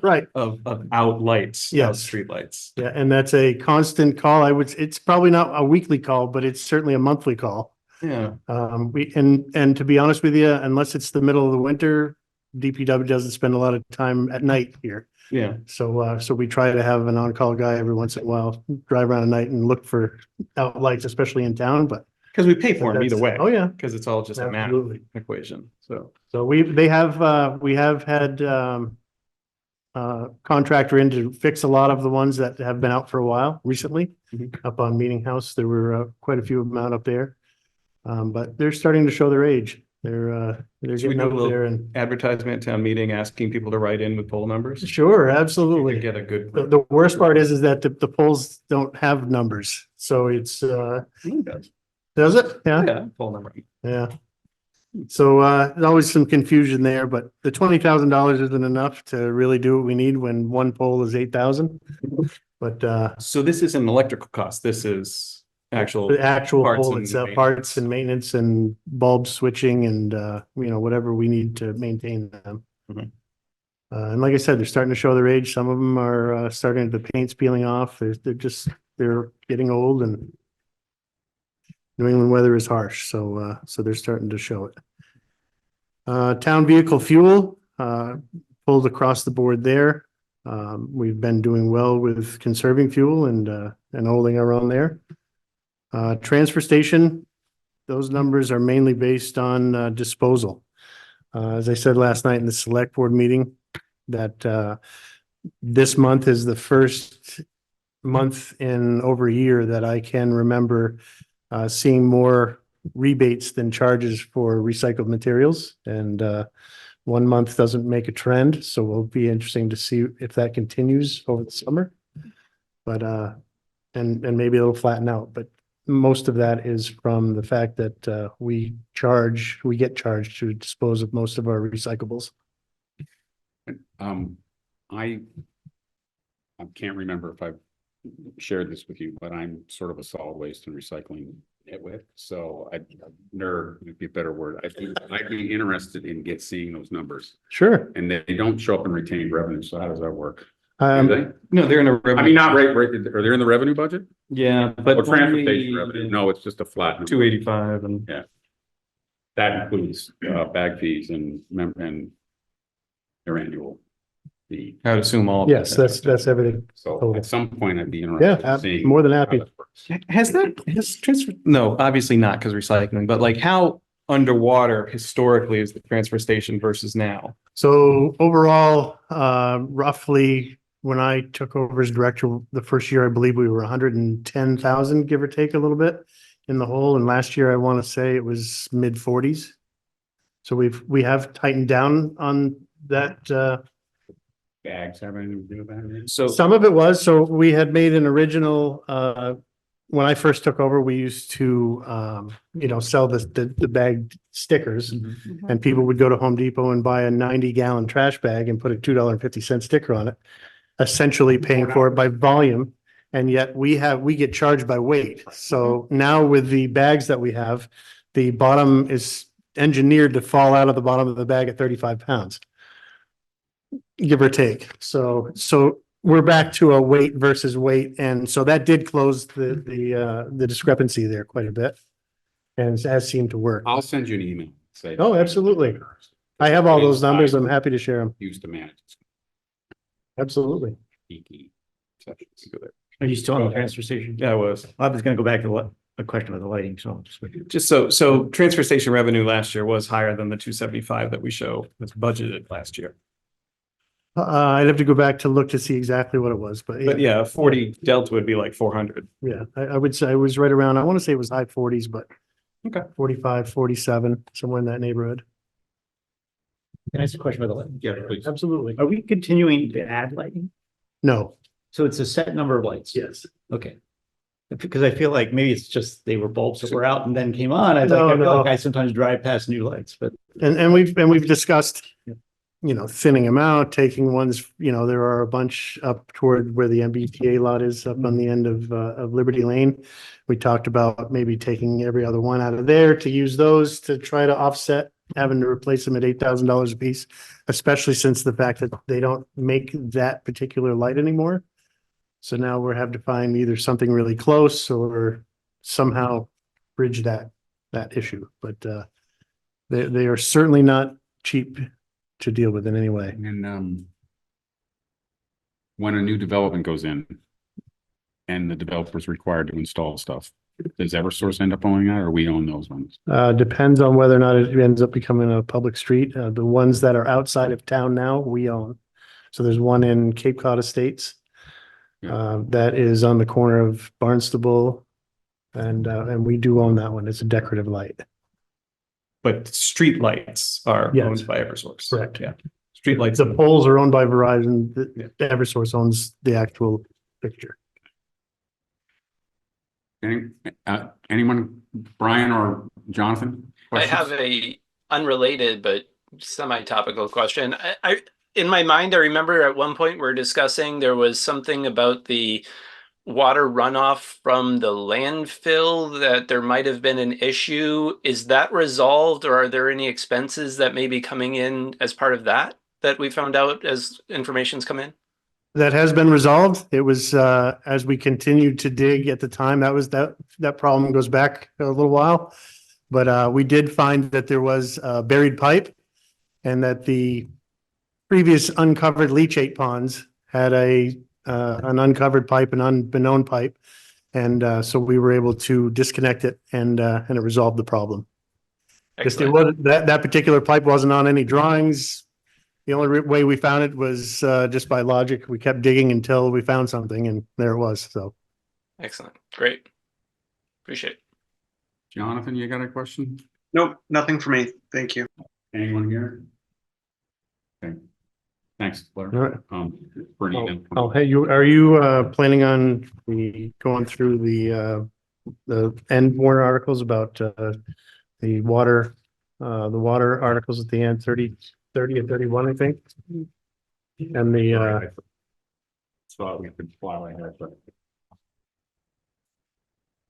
right. of out lights, Yes. of street lights. Yeah, and that's a constant call. It's probably not a weekly call, but it's certainly a monthly call. Yeah. And to be honest with you, unless it's the middle of the winter, DPW doesn't spend a lot of time at night here. Yeah. So we try to have an on-call guy every once in a while, drive around at night and look for out lights, especially in town, but. Because we pay for them either way. Oh, yeah. Because it's all just a math Absolutely. equation. So. So we have had, contractor in to fix a lot of the ones that have been out for a while recently. Mhm. Up on Meeting House, there were quite a few of them out up there. But they're starting to show their age. They're Should we getting do a up little there and. advertisement at town meeting asking people to write in with poll numbers? Sure, We absolutely. get a good. The worst part is that the polls don't have numbers. So it's, It does. does it? Yeah, Yeah, poll number. yeah. So, there's always some confusion there, but the $20,000 isn't enough to really do what we need when one poll is 8,000. But, So this isn't electrical cost. This is actual. the actual Parts pole and itself, maintenance. parts and maintenance and bulb switching and, whatever we need to maintain them. Mhm. And like I said, they're starting to show their age. Some of them are, starting, the paint's peeling off. They're getting old and New England weather is harsh, so they're starting to show it. Town vehicle fuel, pulled across the board there. We've been doing well with conserving fuel and holding our own there. Transfer station, those numbers are mainly based on disposal. As I said last night in the select board meeting, that this month is the first month in over a year that I can remember seeing more rebates than charges for recycled materials. And 1 month doesn't make a trend, so it'll be interesting to see if that continues over the summer. But and maybe it'll flatten out, but most of that is from the fact that we get charged to dispose of most of our recyclables. I can't remember if I've shared this with you, but I'm sort of a solid waste and recycling nitwit. So nerd would be a better word. I'd be interested in seeing those numbers. Sure. And they don't show up in retained revenue. So how does that work? Do they? No, they're in a. I mean, not right, are they in the revenue budget? Yeah, Or but transportation revenue? No, it's just a flat. number. 285 and. Yeah. That includes, bag fees and their annual fee. I would assume all. of Yes, it. that's everything. So Total. at some point I'd be Yeah, interested in seeing. more than how happy. this works. Has transfer, no, obviously not because recycling, but like how underwater historically is the transfer station versus now? So overall, roughly, when I took over as director, the first year, I believe we were 110,000, give or take a little bit in the hole. And last year, I want to say it was mid 40s. So we have tightened down on that. Bags have anything to do with that? So Some of it was, so we had made an original, when I first took over, we used to, sell the bag stickers. And people would go to Home Depot and buy a 90-gallon trash bag and put a $2.50 sticker on it, essentially paying for it by volume. And yet we get charged by weight. So now with the bags that we have, the bottom is engineered to fall out of the bottom of the bag at 35 pounds. Give or take. So we're back to a weight versus weight. And so that did close the discrepancy there quite a bit. And it has seemed to work. I'll send you an email. Say. Oh, absolutely. I have all those numbers. I'm happy to share them. Used to manage. Absolutely. Are you still on the transfer station? yeah, it was. I was gonna go back to a question about the lighting, so I'll just wait. Just so transfer station revenue last year was higher than the 275 that we show that's budgeted last year. I'd have to go back to look to see exactly what it was, But yeah, 40 delta would be like 400. yeah, I would say it was right around, I want to say it was high 40s, but Okay. 45, 47, somewhere in that neighborhood. Can I ask a question about the lighting? Yeah, please. Absolutely. Are we continuing to add lighting? No, So it's a set number of lights? yes. Okay. Because I feel like maybe it's just they were bulbs that were out and then came on. I No, feel no. like I sometimes drive past new lights, but. And we've discussed, thinning them out, taking ones, there are a bunch up toward where the MBTA lot is up on the end of Liberty Lane. We talked about maybe taking every other one out of there to use those to try to offset having to replace them at $8,000 a piece, especially since the fact that they don't make that particular light anymore. So now we have to find either something really close or somehow bridge that issue. But they are certainly not cheap to deal with in any way. And when a new development goes in and the developer is required to install stuff, does Eversource end up owning that or we own those ones? Depends on whether or not it ends up becoming a public street. The ones that are outside of town now, we own. So there's one in Cape Cod Estates. That is on the corner of Barnstable. And we do own that one. It's a decorative light. But street lights are Yes. owned by Eversource. Correct. Yeah. Street lights. The poles are owned by Verizon. The Eversource owns the actual fixture. Anyone, Brian or Jonathan? I questions? have a unrelated but semi-topical question. I in my mind, I remember at one point we were discussing there was something about the water runoff from the landfill that there might have been an issue. Is that resolved, or are there any expenses that may be coming in as part of that we found out as information's come in? That has been resolved. It was, as we continued to dig at the time, that problem goes back a little while. But, we did find that there was a buried pipe and that the previous uncovered leachate ponds had an uncovered pipe, an unbeknown pipe. And, so we were able to disconnect it and it resolved the problem. Just it wasn't, that particular pipe wasn't on any drawings. The only way we found it was just by logic. We kept digging until we found something and there it was. So. Excellent. Great. Appreciate it. Jonathan, you got a question? Nope, nothing for me. Thank you. Anyone here? Okay. Thanks, Blair. All right. Bernie. Hey, are you planning on going through the end warrant articles about the water articles at the end, 30 and 31, I think? And the So we could fly right here, but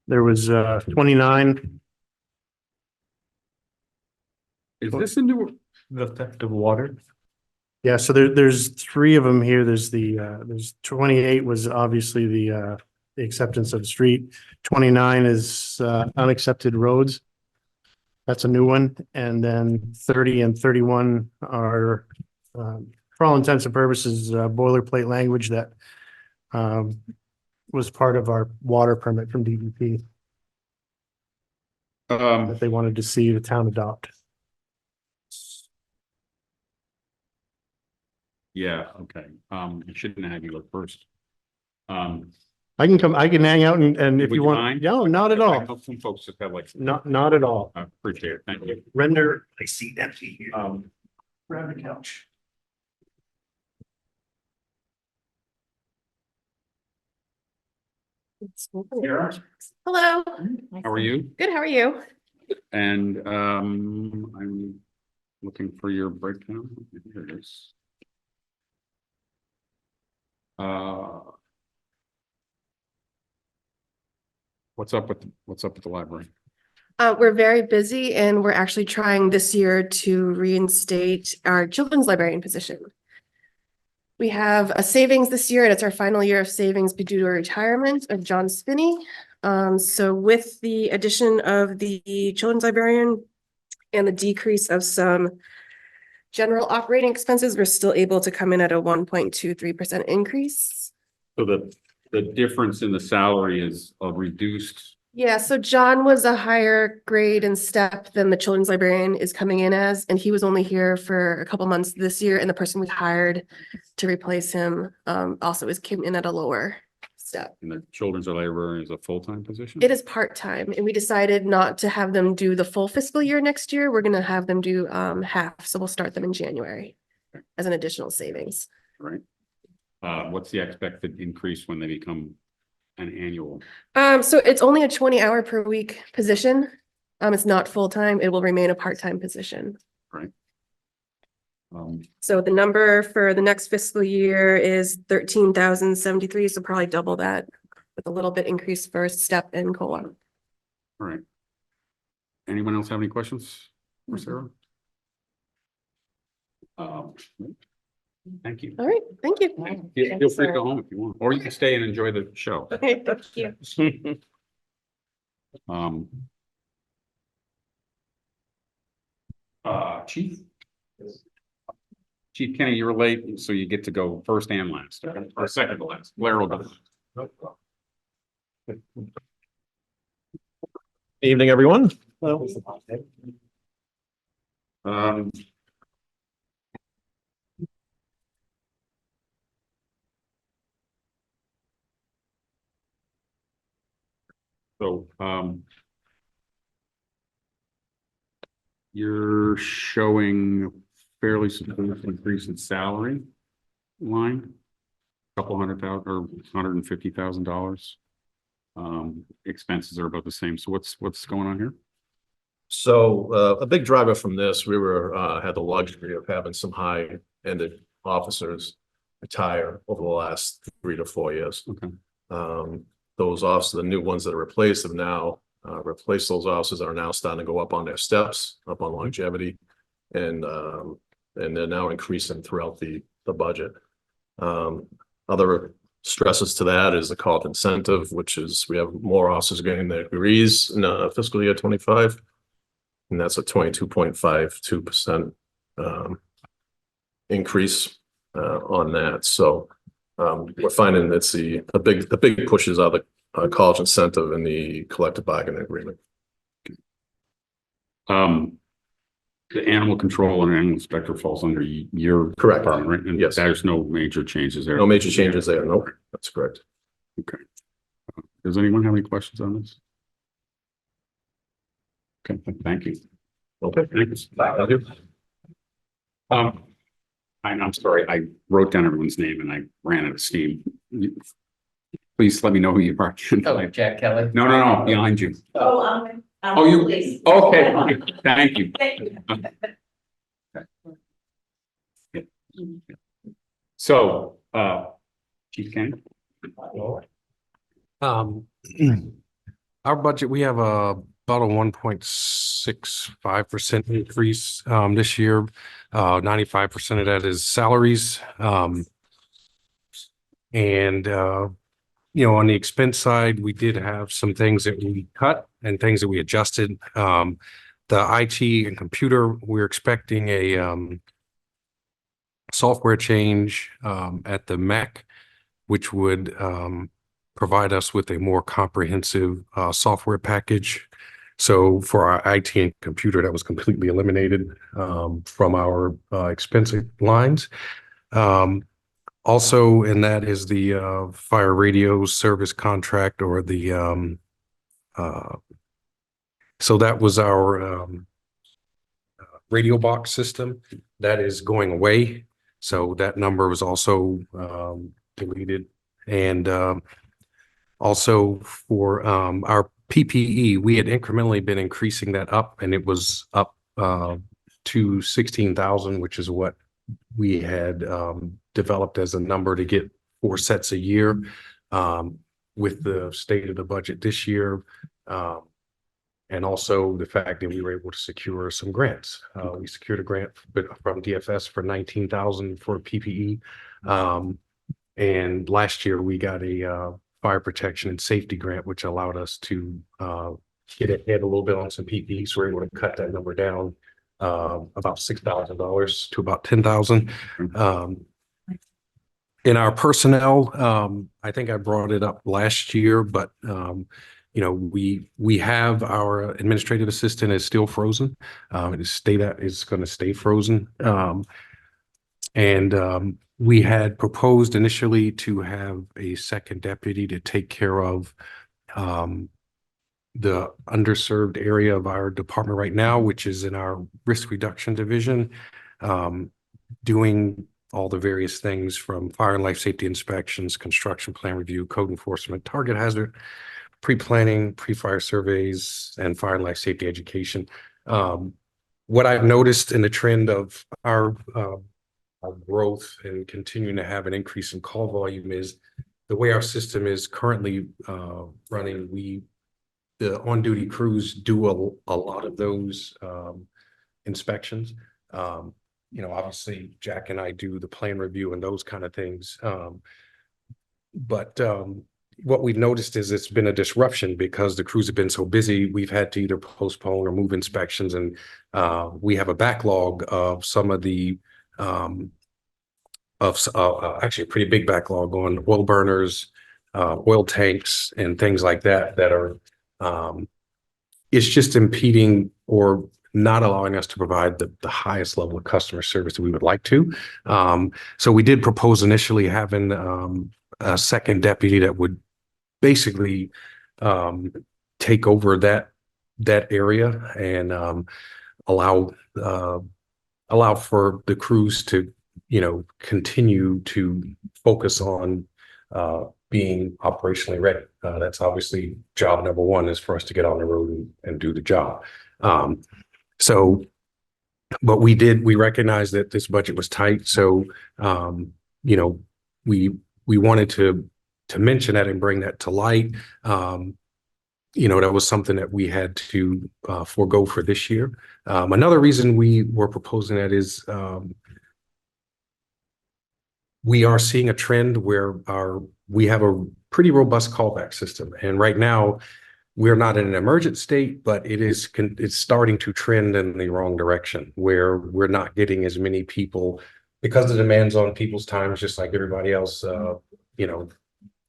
there was 29. is this into The theft of water. Yeah, so there's three of them here. There's 28 was obviously the acceptance of the street. 29 is unaccepted roads. That's a new one. And then 30 and 31 are, for all intents and purposes, boilerplate language that was part of our water permit from DEP that they wanted to see the town adopt. Yeah, okay. I shouldn't have you look first. I can hang out and if Would you you want, mind? no, not at I all. know some folks just have like, Not at all. I appreciate it. Thank you. Render a seat empty here. Grab the couch. Hello, How are you? good, how are you? And I'm looking for your breakdown. Here it is. What's up with the library? We're very busy and we're actually trying this year to reinstate our children's librarian position. We have a savings this year and it's our final year of savings due to a retirement of John Spinney. So with the addition of the children's librarian and the decrease of some general operating expenses, we're still able to come in at a 1.23% increase. So the difference in the salary is a reduced. Yeah, so John was a higher grade and step than the children's librarian is coming in as, and he was only here for a couple months this year, and the person we hired to replace him also came in at a lower step. And the children's librarian is a full-time position? It is part-time, and we decided not to have them do the full fiscal year next year. We're gonna have them do half, so we'll start them in January as an additional savings. Right. What's the expected increase when they become an annual? So it's only a 20-hour per week position. It's not full-time. It will remain a part-time position. Right. So the number for the next fiscal year is 13,073, so probably double that with a little bit increase for step and COLA. All right. Anyone else have any questions for Sarah? Thank you. All right, thank you. Feel free to go home if you want, or you can stay and enjoy the show. Okay, thank you. Chief Kenny, you're late, so you get to go first and last, or second to last. Blair will go. Evening, everyone. So, you're showing fairly significant increase in salary line, couple $100,000 or $150,000. Expenses are about the same. So what's going on here? So a big driver from this, we had the luxury of having some high-ended officers retire over the last 3 to 4 years. Okay. Those officers, the new ones that are replaced have now replaced those officers are now starting to go up on their steps, up on longevity, and they're now increasing throughout the budget. Other stresses to that is the college incentive, which is we have more officers getting their degrees in fiscal year 25, and that's a 22.52% increase on that. So we're finding that's the big pushes are the college incentive and the collective bargaining agreement. The animal control and animal inspector falls under your Correct. department, right? And yes, there's no major changes there. No major changes there. Nope, that's correct. Okay. Does anyone have any questions on this? Okay, thank you. Okay. Thank you. I'm sorry, I wrote down everyone's name and I ran out of steam. Please let me know who you are. Oh, Jack Kelly. No, behind you. Oh, you, okay, fine. Thank you. Okay. So, Chief Kenny? Our budget, we have a about a 1.65% increase this year. 95% of that is salaries. And on the expense side, we did have some things that we cut and things that we adjusted. The IT and computer, we're expecting a software change at the MEC, which would provide us with a more comprehensive software package. So for our IT and computer, that was completely eliminated from our expense lines. Also, and that is the fire radio service contract, or the so that was our radio box system that is going away. So that number was also deleted. And also for our PPE, we had incrementally been increasing that up, and it was up to 16,000, which is what we had developed as a number to get 4 sets a year. With the state of the budget this year, and also the fact that we were able to secure some grants. We secured a grant from DFS for 19,000 for PPE. And last year we got a fire protection and safety grant, which allowed us to get ahead a little bit on some PPE. So we're able to cut that number down about $6,000 to about 10,000. In our personnel, I think I brought it up last year, but we have our administrative assistant is still frozen. It is going to stay frozen. And we had proposed initially to have a second deputy to take care of the underserved area of our department right now, which is in our risk reduction division, doing all the various things from fire and life safety inspections, construction plan review, code enforcement, target hazard, pre-planning, pre-fire surveys, and fire and life safety education. What I've noticed in the trend of our growth and continuing to have an increase in call volume is the way our system is currently running. The on-duty crews do a lot of those inspections. Obviously Jack and I do the plan review and those kind of things. But what we've noticed is it's been a disruption because the crews have been so busy. We've had to either postpone or move inspections, and we have a backlog of some of the actually a pretty big backlog on oil burners, oil tanks, and things like that are it's just impeding or not allowing us to provide the highest level of customer service that we would like to. So we did propose initially having a second deputy that would basically take over that area and allow for the crews to continue to focus on being operationally ready. That's obviously job number one, is for us to get on the road and do the job. But we recognized that this budget was tight. So, we wanted to mention that and bring that to light. That was something that we had to forego for this year. Another reason we were proposing that is we are seeing a trend where we have a pretty robust callback system. And right now, we're not in an emergent state, but it's starting to trend in the wrong direction, where we're not getting as many people because the demands on people's times, just like everybody else,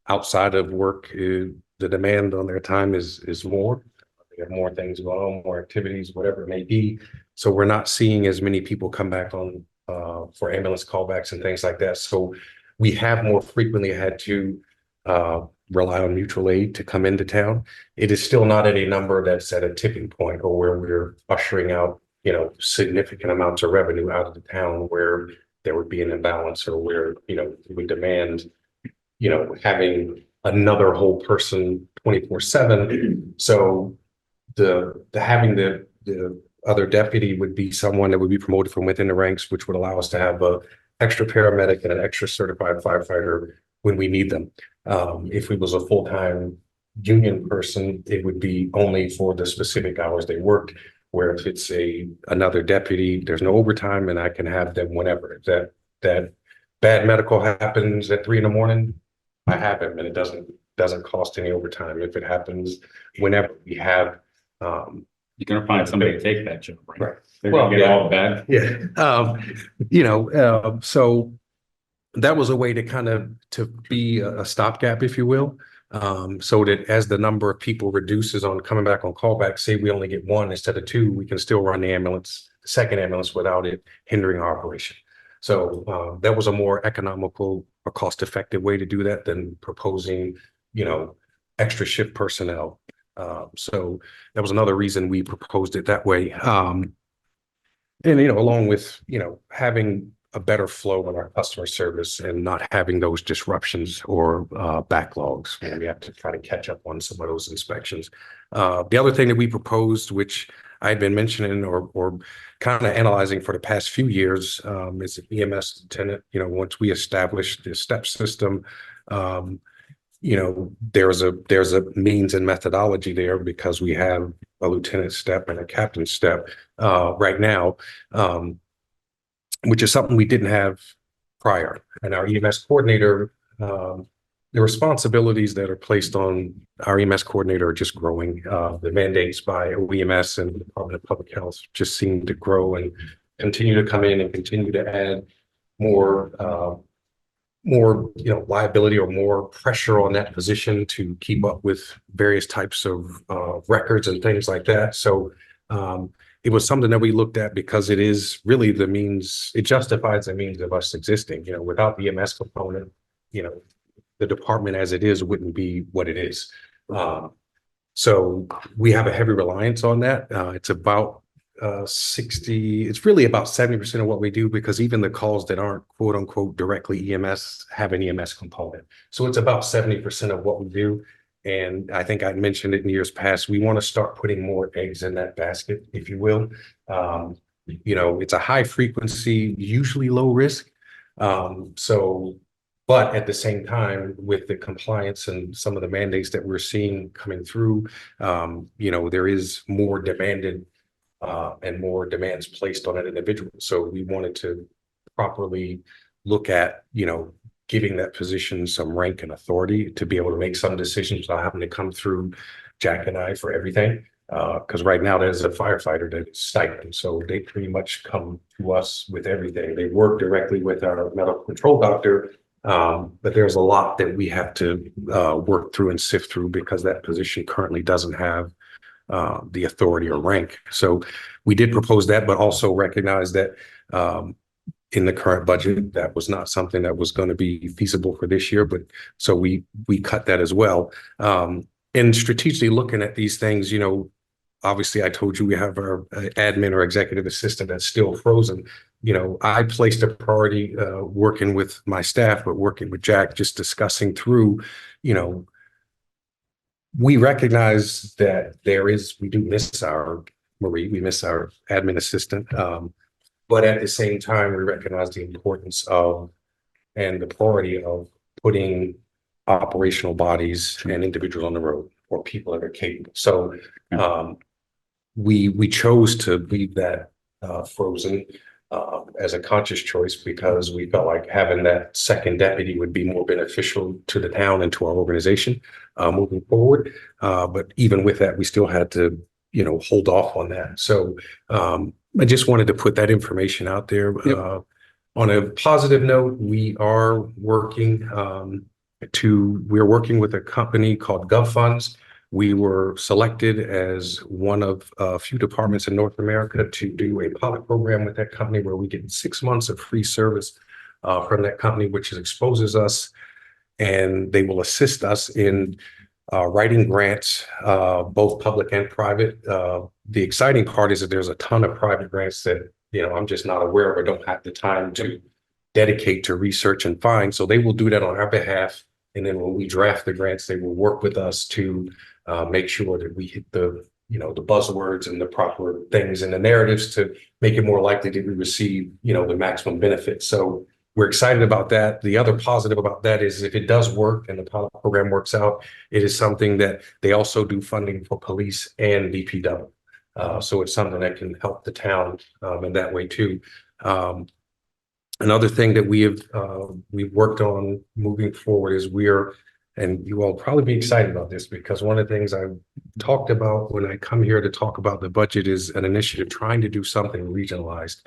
outside of work, the demand on their time is more. They have more things going on, more activities, whatever it may be. So we're not seeing as many people come back on for ambulance callbacks and things like that. So we have more frequently had to rely on mutual aid to come into town. It is still not at a number that's at a tipping point or where we're ushering out, significant amounts of revenue out of the town where there would be an imbalance, or where, we demand, having another whole person 24/7. So having the other deputy would be someone that would be promoted from within the ranks, which would allow us to have a extra paramedic and an extra certified firefighter when we need them. If it was a full-time union person, it would be only for the specific hours they worked. Where if it's another deputy, there's no overtime and I can have them whenever. If that bad medical happens at 3 a.m, I have him and it doesn't cost any overtime. If it happens whenever we have, You're gonna find somebody to take that job, right? Right. They're Well, gonna get yeah. all the bad. Yeah. So that was a way to kind of to be a stopgap, if you will. So that as the number of people reduces on coming back on callback, say we only get one instead of two, we can still run the second ambulance without it hindering our operation. So that was a more economical or cost-effective way to do that than proposing, extra shift personnel. So that was another reason we proposed it that way. And, along with, having a better flow in our customer service and not having those disruptions or backlogs where we have to try to catch up on some of those inspections. The other thing that we proposed, which I had been mentioning or kind of analyzing for the past few years, is EMS lieutenant. Once we established the step system, there's a means and methodology there because we have a lieutenant step and a captain step right now, which is something we didn't have prior. And our EMS coordinator, the responsibilities that are placed on our EMS coordinator are just growing. The mandates by OEMS and the Department of Public Health just seem to grow and continue to come in and continue to add more liability or more pressure on that position to keep up with various types of records and things like that. So it was something that we looked at because it is really the means, it justifies the means of us existing. Without the EMS component, the department as it is wouldn't be what it is. So we have a heavy reliance on that. It's about 60, it's really about 70% of what we do, because even the calls that aren't quote unquote directly EMS have an EMS component. So it's about 70% of what we do. And I think I mentioned it in years past, we want to start putting more eggs in that basket, if you will. It's a high frequency, usually low risk. But at the same time, with the compliance and some of the mandates that we're seeing coming through, there is more demanded and more demands placed on an individual. So we wanted to properly look at, giving that position some rank and authority to be able to make some decisions without having to come through Jack and I for everything. Because right now there's a firefighter that's stipend. So they pretty much come to us with everything. They work directly with our medical control doctor. But there's a lot that we have to work through and sift through because that position currently doesn't have the authority or rank. So we did propose that, but also recognize that in the current budget, that was not something that was going to be feasible for this year. But so we cut that as well. And strategically looking at these things, obviously I told you we have our admin or executive assistant that's still frozen. I placed a priority working with my staff, but working with Jack, just discussing through, we recognize that we do miss our Marie, we miss our admin assistant. But at the same time, we recognize the importance of and the priority of putting operational bodies and individuals on the road or people that are capable. So we chose to leave that frozen as a conscious choice because we felt like having that second deputy would be more beneficial to the town and to our organization moving forward. But even with that, we still had to, hold off on that. So I just wanted to put that information out there. Yep. On a positive note, we are working we're working with a company called GovFunds. We were selected as one of a few departments in North America to do a pilot program with that company where we get 6 months of free service from that company, which exposes us, and they will assist us in writing grants, both public and private. The exciting part is that there's a ton of private grants that, I'm just not aware of or don't have the time to dedicate to research and find. So they will do that on our behalf. And then when we draft the grants, they will work with us to make sure that we hit the buzzwords and the proper things and the narratives to make it more likely that we receive, the maximum benefit. So we're excited about that. The other positive about that is if it does work and the pilot program works out, it is something that they also do funding for police and DPW. So it's something that can help the town in that way too. Another thing that we've worked on moving forward is and you all probably be excited about this because one of the things I talked about when I come here to talk about the budget is an initiative trying to do something regionalized.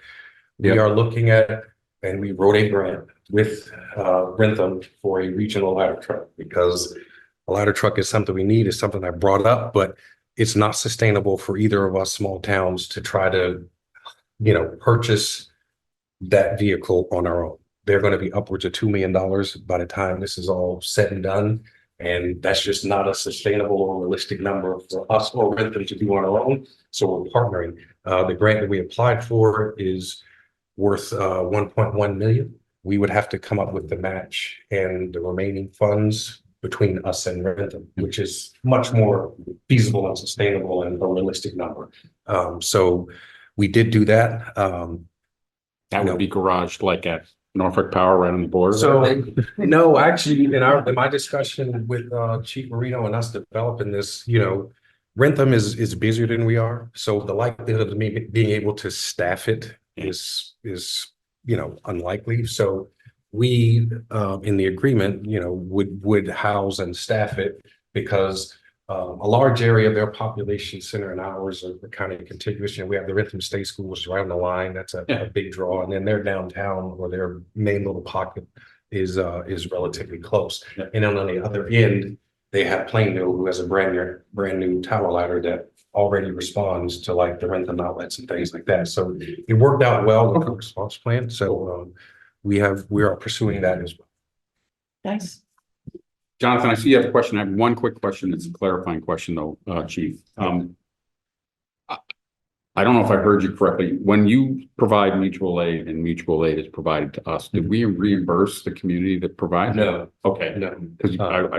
We are looking at, and we wrote a grant with Rentham for a regional ladder truck because a ladder truck is something we need, is something I brought up, but it's not sustainable for either of us small towns to try to, purchase that vehicle on our own. They're going to be upwards of $2 million by the time this is all said and done. And that's just not a sustainable or realistic number for us or Rentham to do on our own. So we're partnering. The grant that we applied for is worth 1.1 million. We would have to come up with the match and the remaining funds between us and Rentham, which is much more feasible and sustainable and a realistic number. So we did do that. That would be garaged like at Norfolk Power right on the border. So no, actually, in my discussion with Chief Marino and us developing this, Rentham is busier than we are. So the likelihood of me being able to staff it is unlikely. So we in the agreement, would house and staff it because a large area of their population center and ours are kind of contiguous. We have the Rentham State School, which is right on the line. That's a big draw. And then their downtown or their main little pocket is relatively close. And then on the other end, they have Plainville, who has a brand new tower ladder that already responds to like the Rentham outlets and things like that. So it worked out well with the response plan. So we are pursuing that as well. Nice. Jonathan, I see you have a question. I have one quick question. It's a clarifying question though, Chief. I don't know if I heard you correctly. When you provide mutual aid and mutual aid is provided to us, did we reimburse the community that provides? No. Okay. No. Because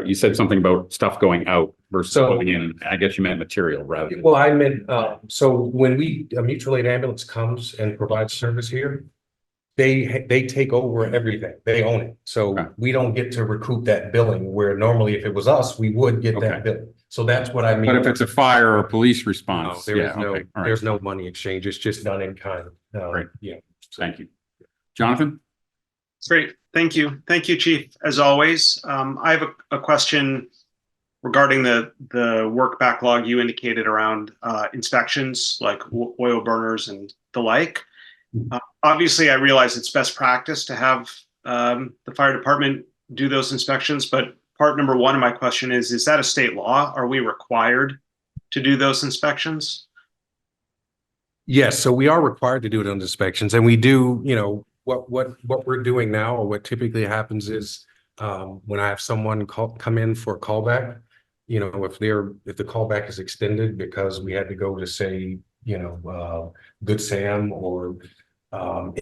you said something about stuff going out versus going in. I guess you meant material rather than. Well, I meant, so when a mutual aid ambulance comes and provides service here, they take over everything. They own it. So we don't get to recoup that billing where normally if it was us, we would get that billing. So that's what I mean. But if it's a fire or police response, no, there's no money exchange. It's just done in kind. Great. Yeah. Thank you. Jonathan? Great. Thank you. Thank you, Chief. As always, I have a question regarding the work backlog you indicated around inspections like oil burners and the like. Obviously, I realize it's best practice to have the fire department do those inspections, but part number one of my question is that a state law? Are we required to do those inspections? Yes, so we are required to do it on inspections, and we do, what we're doing now, or what typically happens is when I have someone come in for a callback, if the callback is extended because we had to go to say, Good Sam or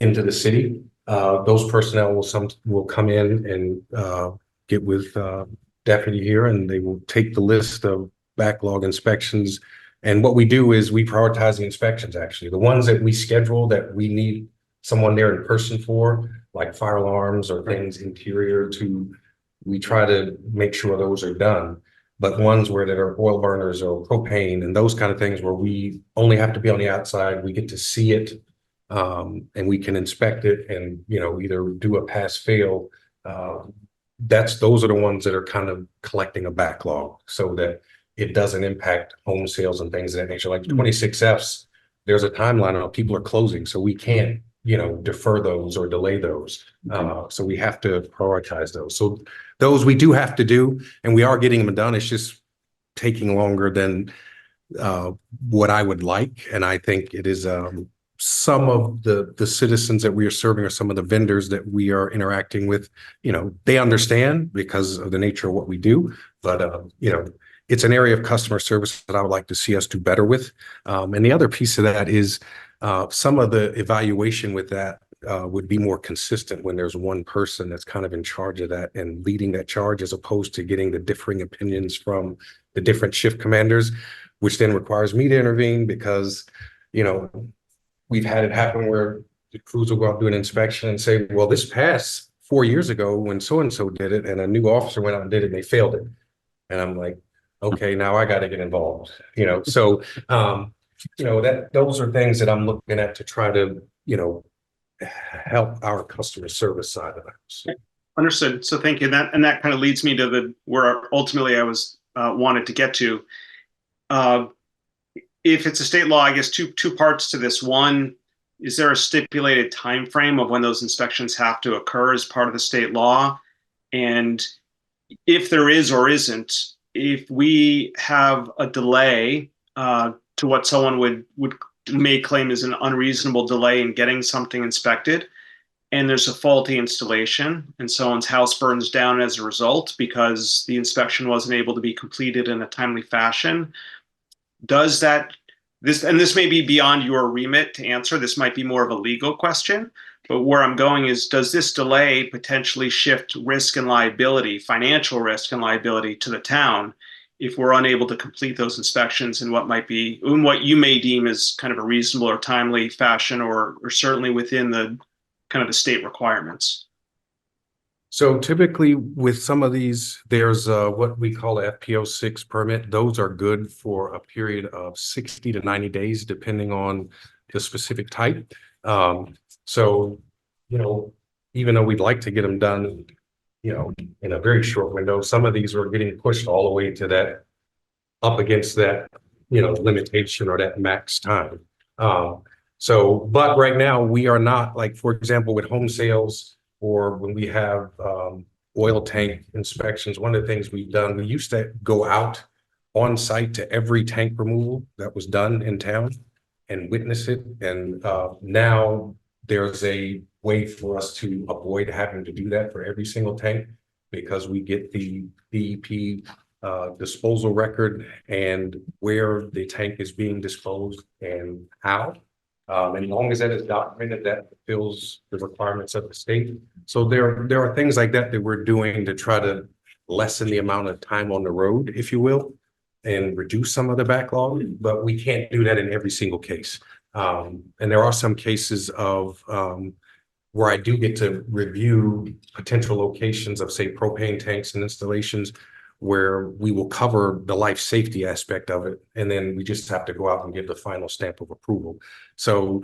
into the city, those personnel will come in and get with deputy here, and they will take the list of backlog inspections. And what we do is we prioritize the inspections, actually. The ones that we schedule that we need someone there in person for, like fire alarms or things interior to, we try to make sure those are done. But ones that are oil burners or propane and those kind of things where we only have to be on the outside, we get to see it and we can inspect it and, either do a pass fail. Those are the ones that are kind of collecting a backlog so that it doesn't impact home sales and things of that nature. Like 26Fs, there's a timeline on people are closing, so we can't, defer those or delay those. So we have to prioritize those. So those we do have to do, and we are getting them done. It's just taking longer than what I would like. And I think it is some of the citizens that we are serving or some of the vendors that we are interacting with, they understand because of the nature of what we do. But, it's an area of customer service that I would like to see us do better with. And the other piece of that is some of the evaluation with that would be more consistent when there's one person that's kind of in charge of that and leading that charge, as opposed to getting the differing opinions from the different shift commanders, which then requires me to intervene because, we've had it happen where, the crews will go out, do an inspection and say, well, this passed 4 years ago when so-and-so did it, and a new officer went out and did it, and they failed it. And I'm like, okay, now I got to get involved, so, those are things that I'm looking at to try to, help our customer service side of the house. Understood. So thank you. That kind of leads me to where ultimately I was wanted to get to. If it's a state law, I guess two parts to this. One, is there a stipulated time frame of when those inspections have to occur as part of the state law? And if there is or isn't, if we have a delay to what someone may claim is an unreasonable delay in getting something inspected, and there's a faulty installation and someone's house burns down as a result because the inspection wasn't able to be completed in a timely fashion, does this may be beyond your remit to answer, this might be more of a legal question, but where I'm going is, does this delay potentially shift risk and liability, financial risk and liability to the town if we're unable to complete those inspections in what you may deem as kind of a reasonable or timely fashion, or certainly within the kind of the state requirements? So typically with some of these, there's what we call a FPO6 permit. Those are good for a period of 60 to 90 days, depending on the specific type. So, even though we'd like to get them done, in a very short window, some of these are getting pushed all the way to that, up against that, limitation or that max time. But right now we are not, like, for example, with home sales, or when we have oil tank inspections, one of the things we've done, we used to go out on site to every tank removal that was done in town and witness it. And now there's a way for us to avoid having to do that for every single tank, because we get the DEP disposal record and where the tank is being disposed and how. And as long as that is documented, that fulfills the requirements of the state. So there are things like that we're doing to try to lessen the amount of time on the road, if you will, and reduce some of the backlog, but we can't do that in every single case. And there are some cases of where I do get to review potential locations of, say, propane tanks and installations, where we will cover the life safety aspect of it. And then we just have to go out and give the final stamp of approval. So,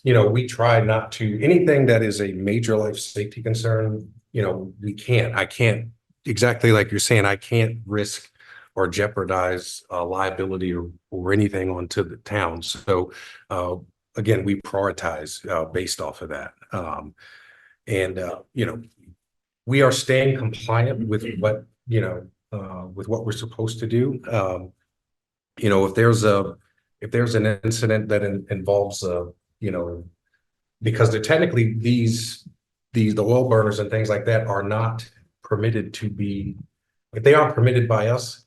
we try not to, anything that is a major life safety concern, I can't, exactly like you're saying, I can't risk or jeopardize liability or anything onto the town. So, again, we prioritize based off of that. We are staying compliant with what, with what we're supposed to do. If there's an incident that involves, because they're technically the oil burners and things like that are not permitted to be, if they aren't permitted by us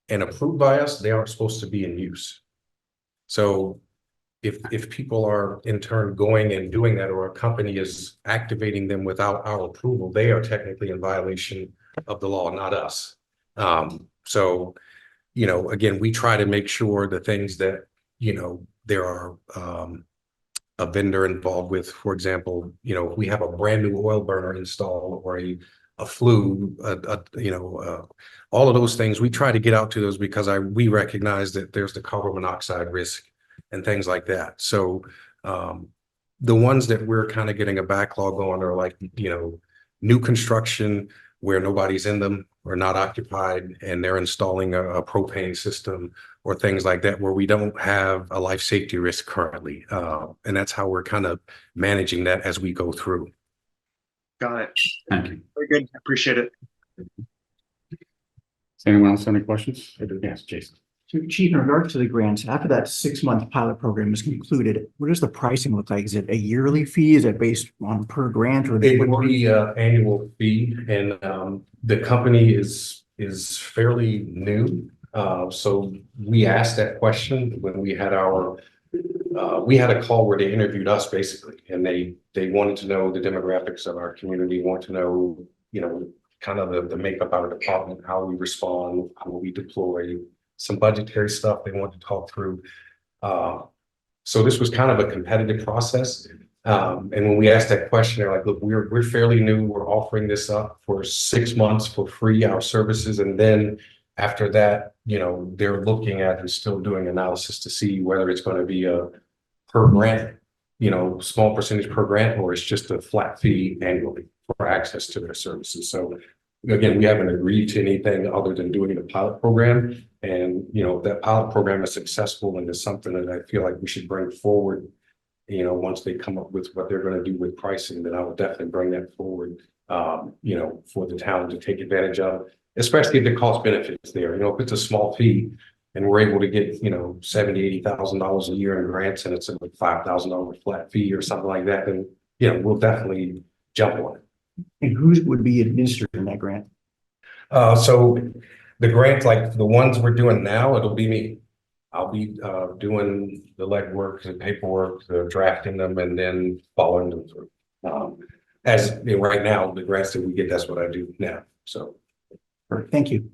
and approved by us, they aren't supposed to be in use. So if people are in turn going and doing that, or a company is activating them without our approval, they are technically in violation of the law, not us. So, again, we try to make sure the things that, there are a vendor involved with, for example, if we have a brand new oil burner installed, or a flue, all of those things, we try to get out to those, because we recognize that there's the carbon monoxide risk and things like that. So the ones that we're kind of getting a backlog on are like, new construction where nobody's in them or not occupied, and they're installing a propane system or things like that, where we don't have a life safety risk currently. And that's how we're kind of managing that as we go through. Got it. Thank you. Very good. Appreciate it. Does anyone else have any questions? Yes, Jason. So Chief, in regards to the grants, after that 6-month pilot program is concluded, what does the pricing look like? Is it a yearly fee? Is it based on per grant, or it would be annual fee? And the company is fairly new. So we asked that question when we had we had a call where they interviewed us basically, and they wanted to know the demographics of our community, want to know, kind of the makeup of our department, how we respond, how we deploy, some budgetary stuff they want to talk through. So this was kind of a competitive process. And when we asked that question, they're like, look, we're fairly new. We're offering this up for 6 months for free, our services. And then after that, they're looking at and still doing analysis to see whether it's going to be a per grant, small percentage per grant, or it's just a flat fee annually for access to their services. So again, we haven't agreed to anything other than doing the pilot program. And, if that pilot program is successful and is something that I feel like we should bring forward, once they come up with what they're going to do with pricing, then I will definitely bring that forward, for the town to take advantage of, especially if the cost benefits there. If it's a small fee and we're able to get, $70,000, $80,000 a year in grants, and it's a $5,000 flat fee or something like that, then, we'll definitely jump on it. And who would be administering that grant? So the grants, like the ones we're doing now, it'll be me. I'll be doing the legwork, the paperwork, the drafting them, and then following them through. Right now, the grants that we get, that's what I do now. So, Thank you.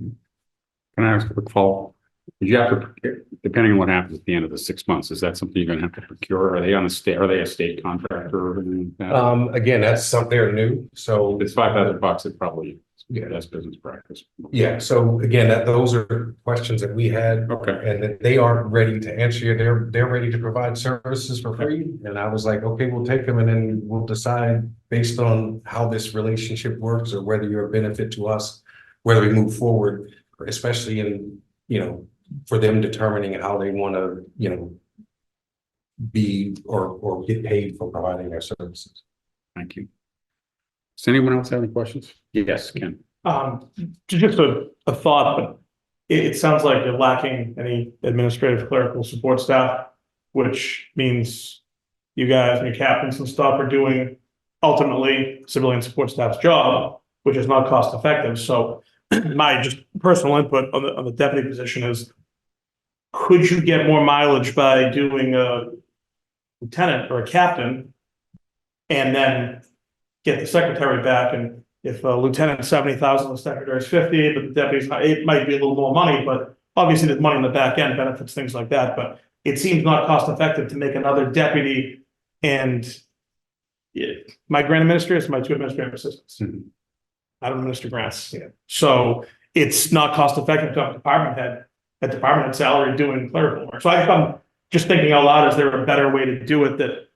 Can I ask a quick follow-up? Did you have to, procure, depending on what happens at the end of the 6 months, is that something you're going to have to procure? Are they on a state? Are they a state contractor? Or anything like that? Again, that's something they're new. So it's $5,000. It probably, that's business practice. Yeah. So again, those are questions that we had. Okay. And that they aren't ready to answer you. They're ready to provide services for free. And I was like, okay, we'll take them, and then we'll decide based on how this relationship works, or whether you're a benefit to us, whether we move forward, especially in, for them determining how they want to, be or get paid for providing their services. Thank you. Does anyone else have any questions? Yes, Ken. Just a thought, but it sounds like you're lacking any administrative clerical support staff, which means you guys and your captains and stuff are doing ultimately civilian support staff's job, which is not cost effective. So my just personal input on the deputy position is, could you get more mileage by doing a lieutenant or a captain and then get the secretary back? And if a lieutenant's 70,000, the secretary's 50, but the deputy's not, it might be a little more money, but obviously there's money in the back end, benefits, things like that. But it seems not cost effective to make another deputy. And my grant administrators, my 2 administrative assistants. I don't administer grants. Yeah. So it's not cost effective to have a department head salary doing clerical work. So I'm just thinking out loud, is there a better way to do it that,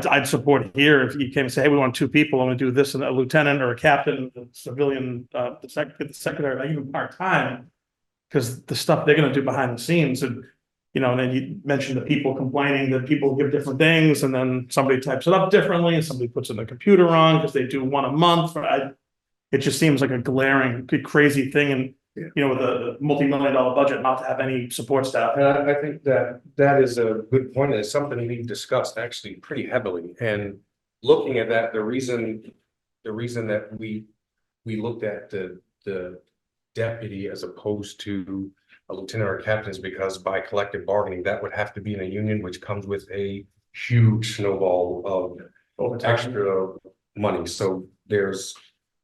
I'd support here if you came and say, hey, we want 2 people, I'm gonna do this, and a lieutenant or a captain, the civilian, the secretary, even part-time, because the stuff they're gonna do behind the scenes. And and then you mentioned the people complaining that people give different things, and then somebody types it up differently, and somebody puts it in the computer wrong because they do one a month. It just seems like a glaring, crazy thing, and with a multi-million-dollar budget, not to have any support staff. And I think that is a good point. And it's something we've discussed actually pretty heavily. And looking at that, the reason that we looked at the deputy as opposed to a lieutenant or captain is because by collective bargaining, that would have to be in a union, which comes with a huge snowball of extra money. So there's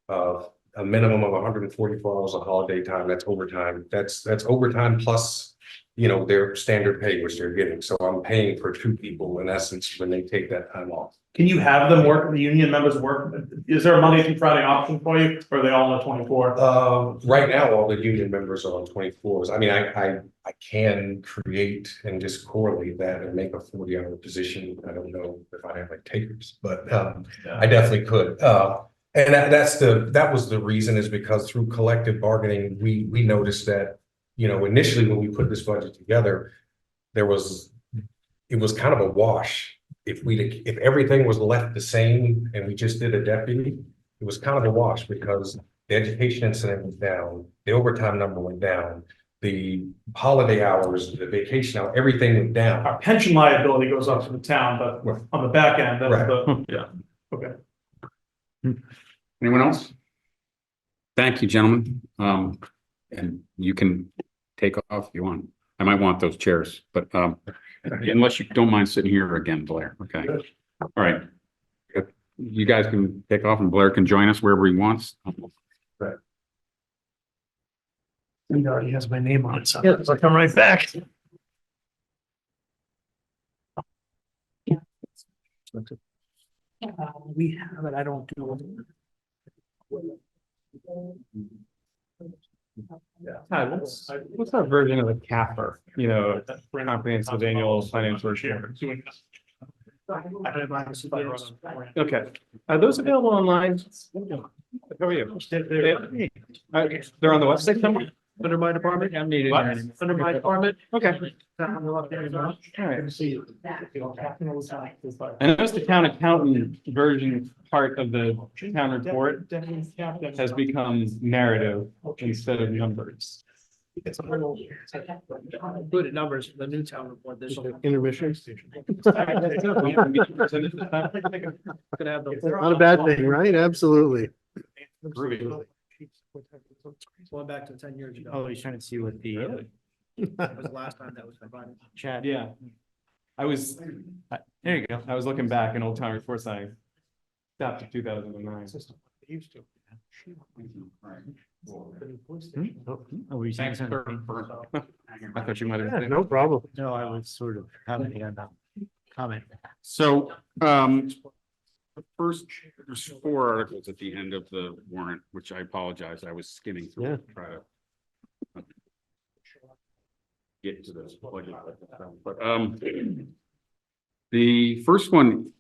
a minimum of 144 hours of holiday time. That's overtime. That's overtime plus, their standard pay, which they're getting. So I'm paying for 2 people in essence when they take that time off. Can you have them work, the union members work? Is there a Monday through Friday option for you, or are they all on the 24? Right now, all the union members are on 24s. I mean, I can create and just correlate that and make a 40-hour position. I don't know if I have like takers, but I definitely could. And that was the reason, is because through collective bargaining, we noticed that, initially when we put this budget together, it was kind of a wash. If everything was left the same and we just did a deputy, it was kind of a wash because the education incident went down, the overtime number went down, the holiday hours, the vacation hour, everything went down. Our pension liability goes up to the town, but on the back end, that's okay. Anyone else? Thank you, gentlemen. And you can take off if you want. I might want those chairs, but unless you don't mind sitting here again, Blair. Okay. All right. You guys can take off, and Blair can join us wherever he wants. Right. He already has my name on it, so I'll come right back. We have it, I don't do Hi, what's our version of a CAFR, you know, comprehensive annual financial report? Okay, are those available online? How are you? They're on the website somewhere? Under my department? I'm needed. What? Under my department? Okay. I noticed the town accountant version part of the town report has become narrative instead of numbers. It's a little. Included numbers, the new town report, there's. Intermission. Could have the. Not a bad thing, right? Absolutely. Going back to 10 years ago. Oh, he's trying to see what the That was the last time that was provided. chat. Yeah. There you go. I was looking back in old town reports, I stopped at 2009. Oh, were you saying Thanks something? I thought you might have. Yeah, no problem. No, I was sort of commenting on that comment. So, first, there's 4 articles at the end of the warrant, which I apologize, I was skimming through to try to get to this. But, the first one,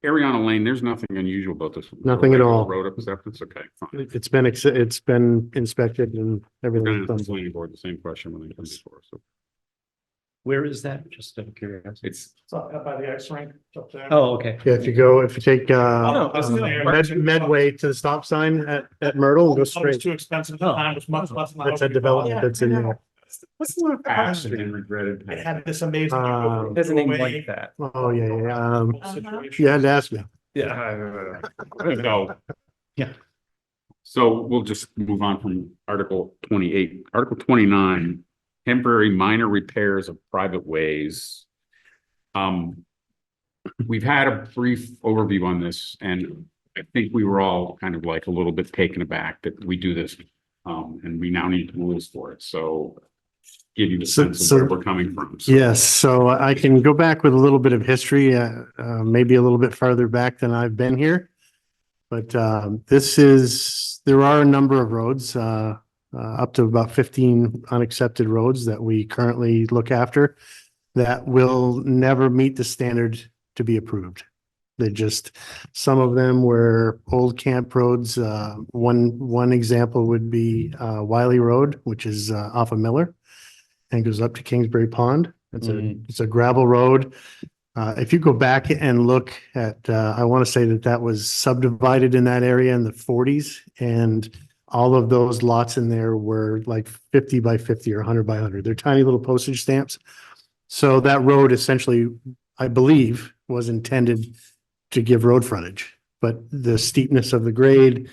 Ariana Lane, there's nothing unusual about this. Nothing at all. Road acceptance, okay, fine. It's been inspected and We're everything. gonna ask the planning board the same question when they come before, so Where is that? Just out of curiosity. it's. It's up by the ice rink, it's up there. Oh, okay. Yeah, if you take Medway to the stop sign at Myrtle, and go It was straight. too expensive at the time, it was much less than. That's a development that's in there. What's the word? Past and regretted. It had this amazing. Doesn't even like that. Oh, yeah. Situation. You had to ask me. Yeah. So. Yeah. So we'll just move on from Article 28. Article 29, temporary minor repairs of private ways. We've had a brief overview on this, and I think we were all kind of like a little bit taken aback that we do this. And we now need rules for it, so give you the sense of where we're coming from. So, Yes, so I can go back with a little bit of history, maybe a little bit farther back than I've been here. But there are a number of roads, up to about 15 unaccepted roads that we currently look after that will never meet the standard to be approved. Some of them were old camp roads. One example would be Wiley Road, which is off of Miller and goes up to Kingsbury Pond. It's a gravel road. If you go back and look at, I want to say that was subdivided in that area in the 40s, and all of those lots in there were like 50 by 50 or 100 by 100. They're tiny little postage stamps. So that road essentially, I believe, was intended to give road frontage, but the steepness of the grade,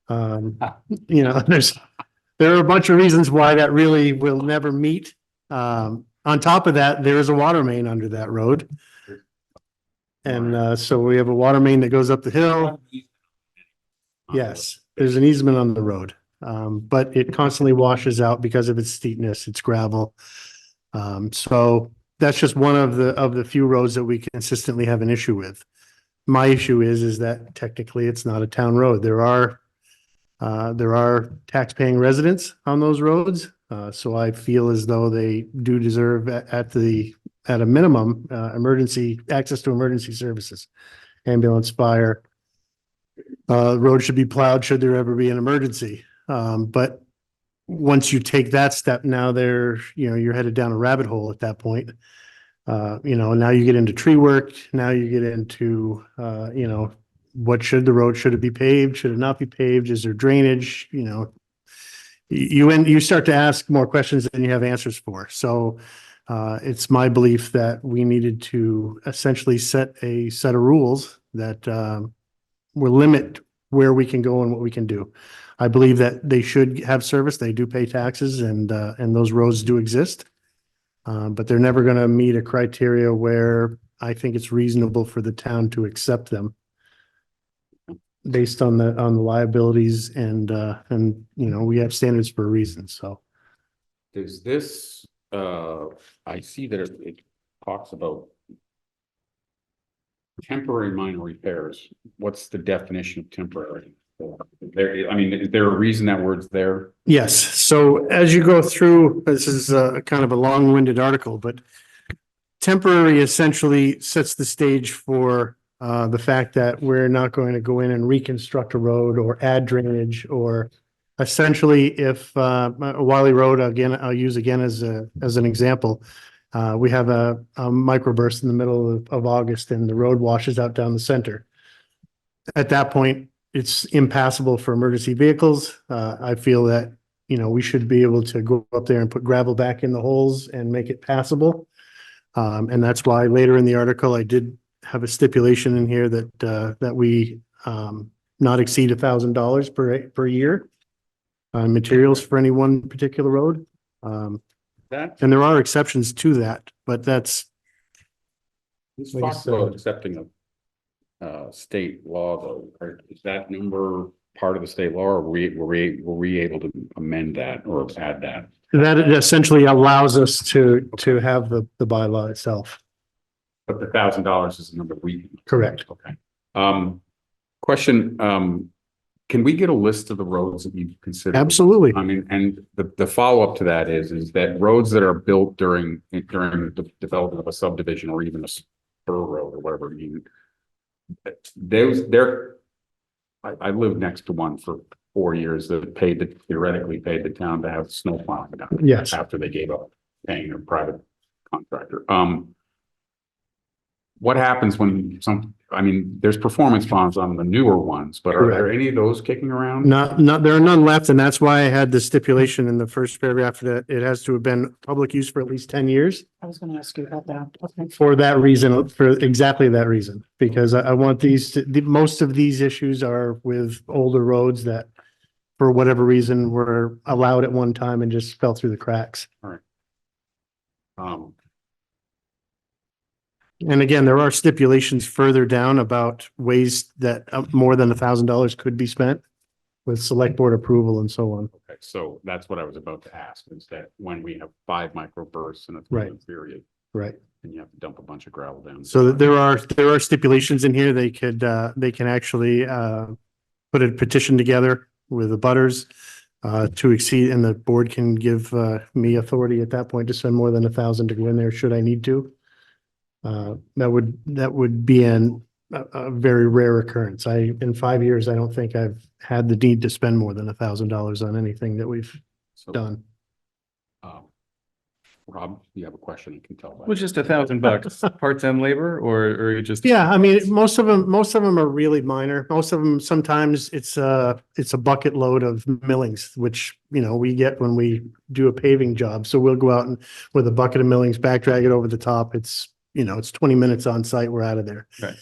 there are a bunch of reasons why that really will never meet. On top of that, there is a water main under that road. And so we have a water main that goes up the hill. Yes, there's an easement on the road, but it constantly washes out because of its steepness, it's gravel. So that's just one of the few roads that we consistently have an issue with. My issue is that technically it's not a town road. There are tax-paying residents on those roads. So I feel as though they do deserve at a minimum, access to emergency services, ambulance, fire. Road should be plowed should there ever be an emergency. But once you take that step, now you're headed down a rabbit hole at that point. Now you get into tree work. Now you get into, what should it be paved? Should it not be paved? Is there drainage? You start to ask more questions than you have answers for. So it's my belief that we needed to essentially set a set of rules that will limit where we can go and what we can do. I believe that they should have service. They do pay taxes, and those roads do exist. But they're never going to meet a criteria where I think it's reasonable for the town to accept them based on the liabilities, and we have standards for a reason. So Does this, I see that it talks about temporary minor repairs, what's the definition of temporary? There, I mean, is there a reason that word's there? Yes, so as you go through, this is a kind of a long-winded article, but temporary essentially sets the stage for the fact that we're not going to go in and reconstruct a road or add drainage, or essentially if Wiley Road, again, I'll use again as an example. We have a microburst in the middle of August and the road washes out down the center. At that point, it's impassable for emergency vehicles. I feel that, we should be able to go up there and put gravel back in the holes and make it passable. And that's why later in the article, I did have a stipulation in here that we not exceed $1,000 per year on materials for any one particular road. And there are exceptions to that, but that's. Let's talk about accepting a state law though. Is that number part of the state law, or were we able to amend that or add that? That essentially allows us to have the bylaw itself. But the $1,000 is the number we. Correct. Okay. Question, can we get a list of the roads that you consider? Absolutely. I mean, and the follow-up to that is that roads that are built during the development of a subdivision or even a spur road or whatever, I lived next to one for 4 years that theoretically paid the town to have snow plowing done. Yes. After they gave up paying a private contractor. What happens when there's performance bonds on the newer ones, but are there any of those kicking around? Not, there are none left, and that's why I had the stipulation in the first paragraph that it has to have been public use for at least 10 years. I was gonna ask you about that. Okay. For that reason, for exactly that reason, because I want most of these issues are with older roads that for whatever reason were allowed at one time and just fell through the cracks. All right. And again, there are stipulations further down about ways that more than $1,000 could be spent with select board approval and so on. Okay, so that's what I was about to ask, is that when we have 5 microbursts in a 3 Right. month period, Right. and you have to dump a bunch of gravel down. So there are stipulations in here. They can actually put a petition together with the butters to exceed, and the board can give me authority at that point to spend more than 1,000 to go in there should I need to. That would be a very rare occurrence. In 5 years, I don't think I've had the need to spend more than $1,000 on anything that we've done. Rob, you have a question, you can tell. Well, just $1,000 parts and labor, or you just. Yeah, I mean, most of them are really minor. Most of them, sometimes it's a bucket load of millings, which, we get when we do a paving job. So we'll go out and with a bucket of millings, back drag it over the top. It's 20 minutes on site. We're out of there. Right.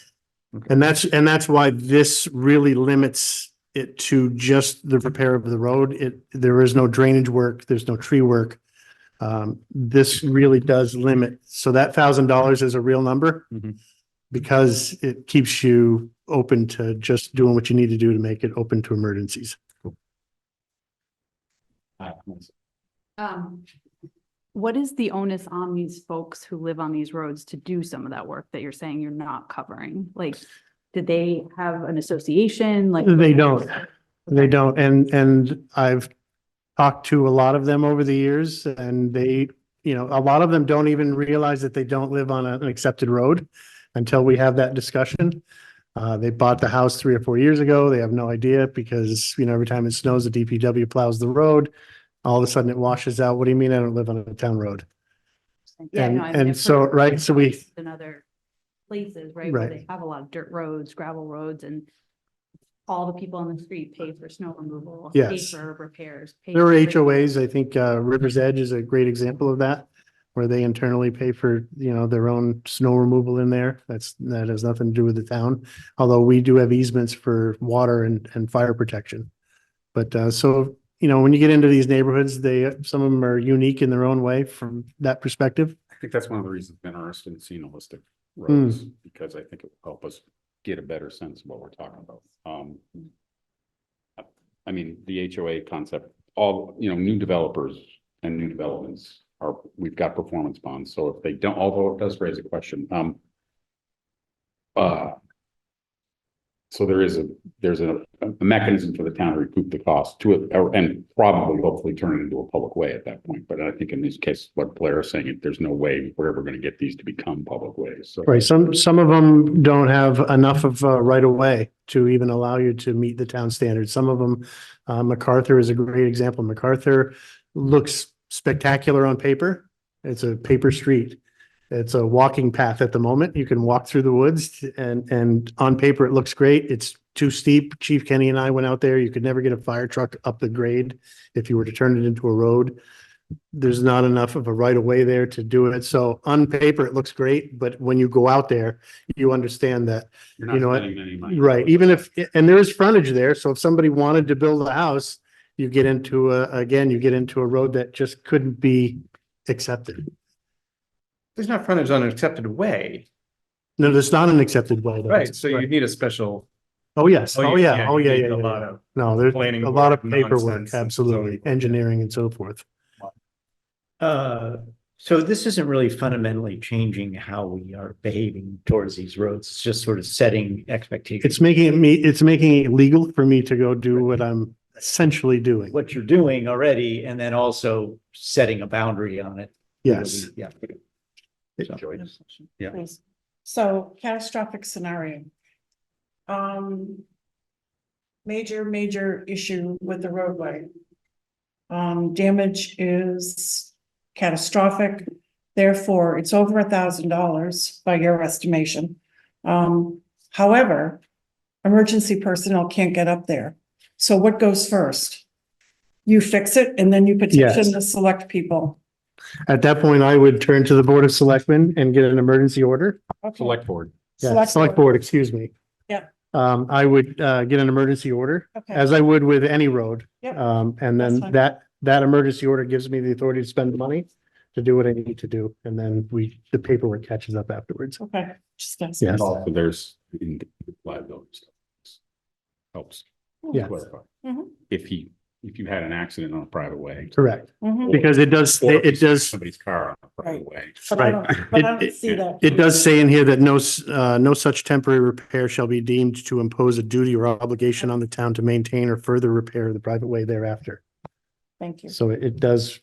Okay. And that's why this really limits it to just the repair of the road. There is no drainage work. There's no tree work. This really does limit. So that $1,000 is a real number because it keeps you open to just doing what you need to do to make it open to emergencies. What is the onus on these folks who live on these roads to do some of that work that you're saying you're not covering? Like, did they have an association? Like, They don't. And I've talked to a lot of them over the years, and a lot of them don't even realize that they don't live on an accepted road until we have that discussion. They bought the house 3 or 4 years ago. They have no idea because, every time it snows, the DPW plows the road. All of a sudden it washes out. What do you mean I don't live on a town road? Yeah, no, And so, right, so we. In other places, right, where they have a lot of dirt roads, gravel roads, and all the people on the street pay for snow removal, pay Yes. for repairs. There are HOAs. I think River's Edge is a great example of that, where they internally pay for, their own snow removal in there. That has nothing to do with the town, although we do have easements for water and fire protection. But when you get into these neighborhoods, some of them are unique in their own way from that perspective. I think that's one of the reasons I've been interested in seeing holistic roads, because I think it will help us get a better sense of what we're talking about. I mean, the HOA concept, all, new developers and new developments we've got performance bonds. So if they don't, although it does raise a question, so there's a mechanism for the town to recoup the cost to it, and probably hopefully turn it into a public way at that point. But I think in this case, what Blair is saying, there's no way we're ever going to get these to become public ways. So Right, some of them don't have enough of right of way to even allow you to meet the town standards. Some of them, MacArthur is a great example. MacArthur looks spectacular on paper. It's a paper street. It's a walking path at the moment. You can walk through the woods and on paper, it looks great. It's too steep. Chief Kenny and I went out there. You could never get a fire truck up the grade if you were to turn it into a road. There's not enough of a right of way there to do it. So on paper, it looks great, but when you go out there, you understand that, you're not you know what? spending any money. Right, even if, and there is frontage there, so if somebody wanted to build a house, you get into again, you get into a road that just couldn't be accepted. There's not frontage on an accepted way. No, that's not an accepted way. though. Right, so you need a special. Oh, yes, oh, yeah, oh, you yeah, need yeah, a yeah. lot of No, there's planning a lot of board paperwork, nonsense and absolutely, zoning. engineering and so forth. So this isn't really fundamentally changing how we are behaving towards these roads. It's just sort of setting expectations. It's making it legal for me to go do what I'm essentially doing. What you're doing already, and then also setting a boundary on it. Yes. Yeah. Yeah. Please. So catastrophic scenario. Major issue with the roadway. Damage is catastrophic, therefore it's over $1,000 by your estimation. However, emergency personnel can't get up there. So what goes first? You fix it and then you petition Yes. the select people. At that point, I would turn to the Board of Selectmen and get an emergency order. Okay. Select board. Yeah, select board, excuse me. Yeah. I would get an emergency order, Okay. as I would with any road. Yep. And That's then fine. that emergency order gives me the authority to spend the money to do what I need to do. And then the paperwork catches up afterwards. Okay. Just Yes. And also there's liability stuff. Helps. Yeah. Clarify. Mhm. If you had an accident on a private way. Correct. Mhm. Because it does, or if you it does, Somebody's car on a private Right. way. But I right. don't, but I don't see that. It does say in here that no such temporary repair shall be deemed to impose a duty or obligation on the town to maintain or further repair the private way thereafter. Thank you. So it does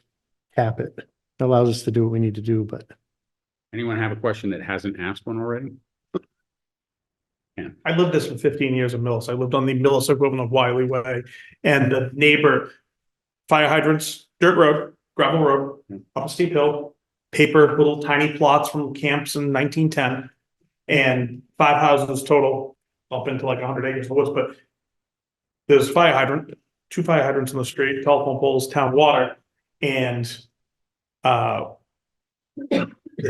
cap it. It allows us to do what we need to do, but Anyone have a question that hasn't asked one already? I lived this for 15 years in Millis. I lived on the Millis equivalent of Wiley Way, and the neighbor, fire hydrants, dirt road, gravel road, up a steep hill, paper, little tiny plots from camps in 1910, and 5 houses total, up into like 100 acres of woods, but there's fire hydrant, 2 fire hydrants in the street, telephone poles, town water, and the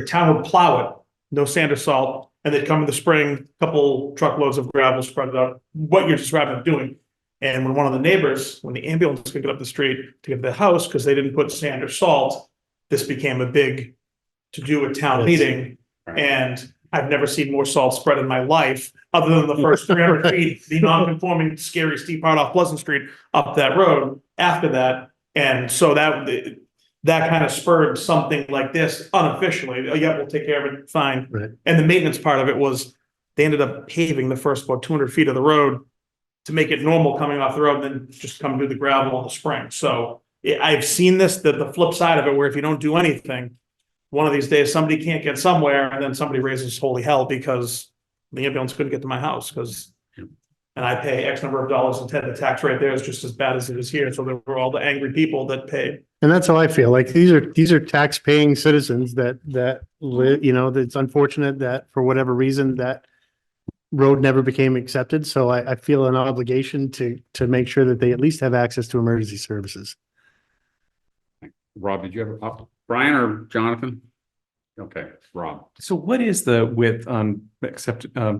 town would plow it, no sand or salt, and they'd come in the spring, couple truckloads of gravel spread it out, what you're describing doing. And when one of the neighbors, when the ambulance could get up the street to get to the house, because they didn't put sand or salt, this became a big to do at town Yes. meeting. Right. And I've never seen more salt spread in my life, other than the first 300 feet, the non-conforming, scary steep part off Pleasant Street up that road after that. And so that kind of spurred something like this unofficially. Oh, yeah, we'll take care of it, fine. Right. And the maintenance part of it was they ended up paving the first about 200 feet of the road to make it normal coming off the road, and then just come do the gravel in the spring. So I've seen this, the flip side of it, where if you don't do anything, one of these days somebody can't get somewhere, and then somebody raises holy hell because the ambulance couldn't get to my house because. And I pay X number of dollars, and the tax rate there is just as bad as it is here. So there were all the angry people that paid. and that's how I feel. Like these are tax-paying citizens that live, you know, that's unfortunate that for whatever reason that road never became accepted. So I feel an obligation to make sure that they at least have access to emergency services. Rob, did you ever, Brian or Jonathan? Okay, Rob. So what is the width on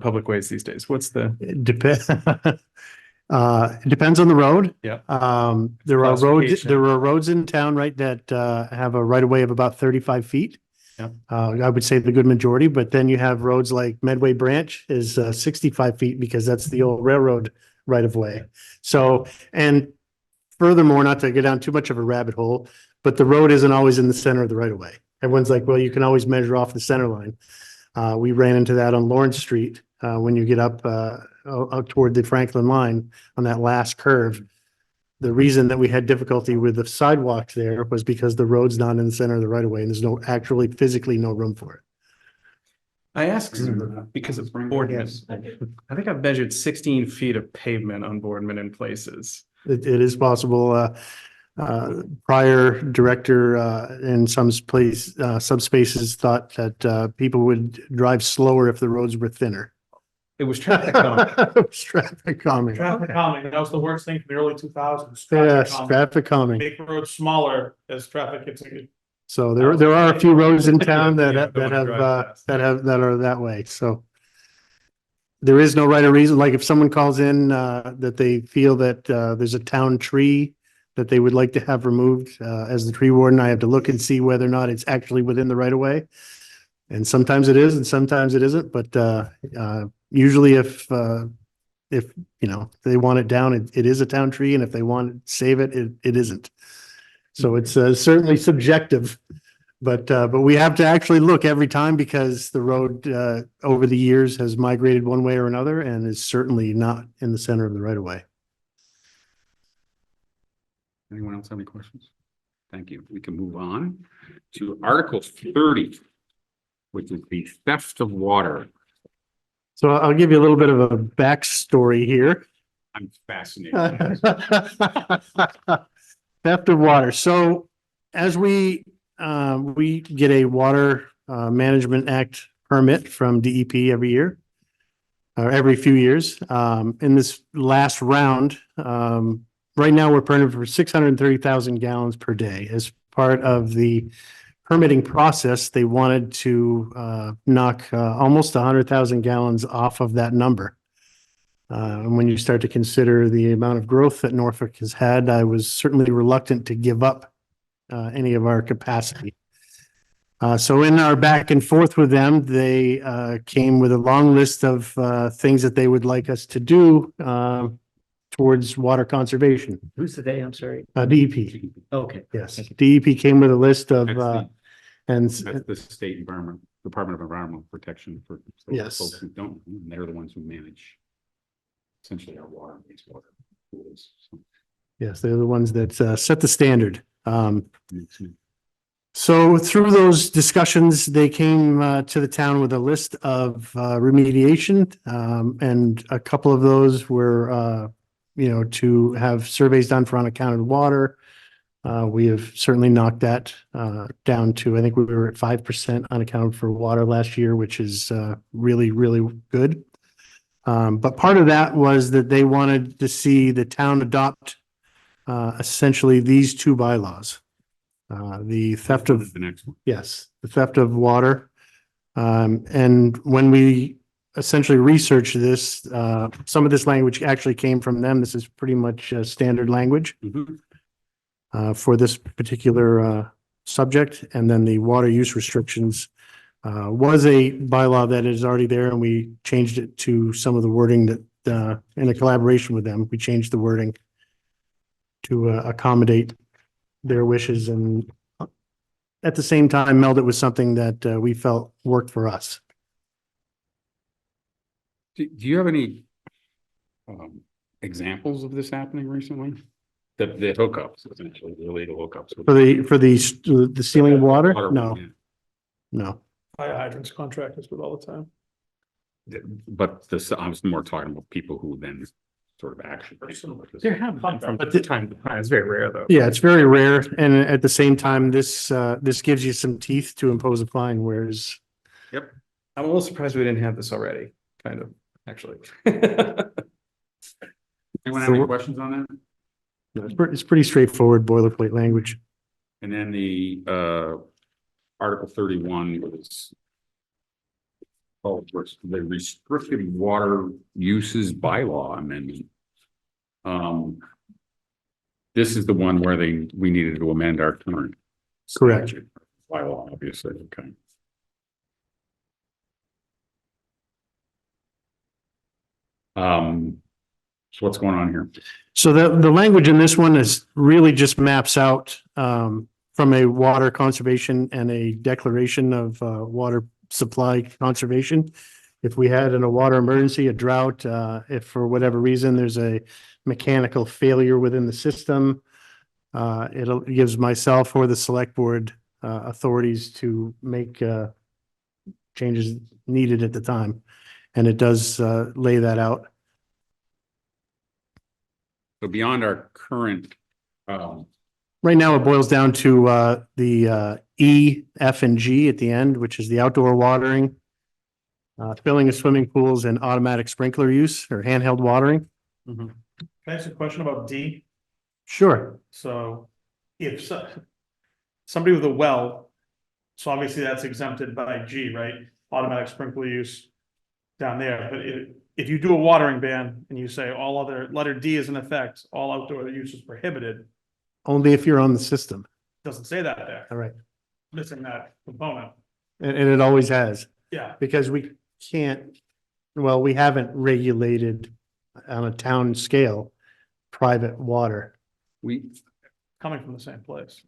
public ways these days? What's the? It depends. It depends on the road. Yeah. There are roads, Classification. there are roads in town, right, that have a right of way of about 35 feet. Yeah. I would say the good majority, but then you have roads like Medway Branch is 65 feet because that's the old railroad right of way. So, and furthermore, not to get down too much of a rabbit hole, but the road isn't always in the center of the right of way. Everyone's like, well, you can always measure off the center line. We ran into that on Lawrence Street when you get up toward the Franklin line on that last curve. The reason that we had difficulty with the sidewalks there was because the road's not in the center of the right of way and there's no actually physically no room for it. I asked because of Boardman. I think I've measured 16 feet of pavement on Boardman in places. It is possible. Prior director in some spaces thought that people would drive slower if the roads were thinner. It was traffic calming. It was traffic calming. Traffic calming, that was the worst thing from the early 2000s. Yes, traffic calming. Make roads smaller as traffic gets. So there are a few roads in town that Yeah, that are that way. So there is no right or reason. Like if someone calls in that they feel that there's a town tree that they would like to have removed, as the tree warden, I have to look and see whether or not it's actually within the right of way. And sometimes it is, and sometimes it isn't. But usually, if you know they want it down, it is a town tree, and if they want to save it, it isn't. So it's certainly subjective, but we have to actually look every time because the road over the years has migrated one way or another, and is certainly not in the center of the right of way. Anyone else have any questions? Thank you. We can move on to Article 30, which is the theft of water. So I'll give you a little bit of a backstory here. I'm fascinated. Theft of water. So as we get a water management act permit from DEP every year, or every few years. In this last round, right now we're permitted for 630,000 gallons per day. As part of the permitting process, they wanted to knock almost 100,000 gallons off of that number. And when you start to consider the amount of growth that Norfolk has had, I was certainly reluctant to give up any of our capacity. So in our back and forth with them, they came with a long list of things that they would like us to do towards water conservation. Who's the they? I'm sorry. DEP. Okay. Yes, DEP came with a list of That's the state Department of Environmental Protection for Yes. folks who don't, and they're the ones who manage essentially our water and wastewater pools. So, yes, they're the ones that set the standard. So through those discussions, they came to the town with a list of remediation, and a couple of those were, to have surveys done for unaccounted water. We have certainly knocked that down to, I think we were at 5% unaccounted for water last year, which is really, really good. But part of that was that they wanted to see the town adopt essentially these two bylaws. The theft of the next one. Yes, the theft of water. And when we essentially researched this, some of this language actually came from them. This is pretty much standard language for this particular subject. And then the water use restrictions was a bylaw that is already there, and we changed it to some of the wording that in a collaboration with them, we changed the wording to accommodate their wishes, and at the same time meld it with something that we felt worked for us. Do you have any examples of this happening recently? The hookups, essentially, the illegal hookups. For the stealing of water? No, Yeah. no. Fire hydrants contractors do it all the time. But I was more talking about people who then sort of actually. There have been from time to time. It's very rare though. Yeah, it's very rare. And at the same time, this gives you some teeth to impose a fine, whereas. Yep. I'm a little surprised we didn't have this already, kind of, actually. Anyone have any questions on that? No, it's pretty straightforward boilerplate language. And then the Article 31 was the restricted water uses bylaw amendment. This is the one where we needed to amend our current Correct. statute bylaw, obviously. Okay. So what's going on here? So the language in this one is really just maps out from a water conservation and a declaration of water supply conservation. If we had a water emergency, a drought, if for whatever reason there's a mechanical failure within the system, it gives myself or the select board authorities to make changes needed at the time. And it does lay that out. So beyond our current, Right now, it boils down to the E, F, and G at the end, which is the outdoor watering, filling of swimming pools, and automatic sprinkler use or handheld watering. Can I ask a question about D? Sure. So if somebody with a well, so obviously that's exempted by G, right? Automatic sprinkler use down there, but if you do a watering ban and you say all other, letter D is in effect, all outdoor use is prohibited, Only if you're on the system. doesn't say that there, All right. missing that component. And it always has, Yeah, because we can't, well, we haven't regulated on a town scale, private water. coming from the same place.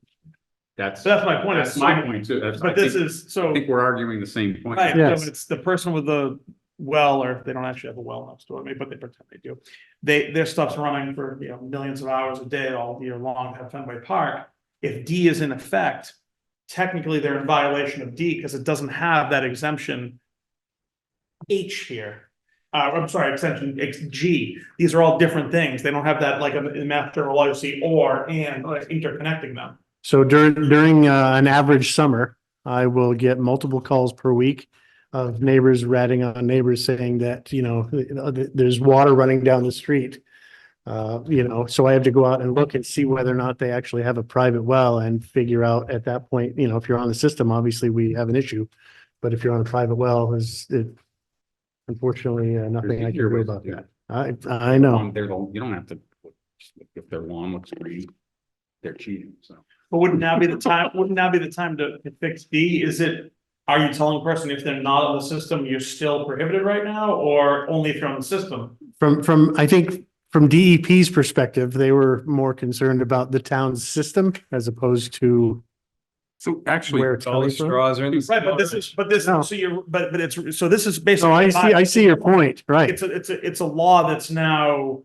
that's, So that's my point. that's my point too. That's- But I this think- is, so. I think we're arguing the same point. Right, Yes. so it's the person with the well, or they don't actually have a well next door, maybe, but they pretend they do. Their stuff's running for, millions of hours a day all year long at Fenway Park. If D is in effect, technically they're in violation of D because it doesn't have that exemption H here. I'm sorry, extension G. These are all different things. They don't have that like in Mass General Law, you see or, and interconnecting them. So during an average summer, I will get multiple calls per week of neighbors ratting on neighbors saying that, there's water running down the street. So I have to go out and look and see whether or not they actually have a private well and figure out at that point, if you're on the system, obviously we have an issue. But if you're on a private well, unfortunately, nothing I can do about that. I know. You don't have to, if their lawn looks green, they're cheating, so. But wouldn't now be the time, to fix D? Are you telling a person if they're not on the system, you're still prohibited right now, or only if you're on the system? I think from DEP's perspective, they were more concerned about the town's system as opposed to So actually, where it's coming from. Right, but this is, No. so you're, but it's, so this is So basically. I see your point, right? It's a law that's now.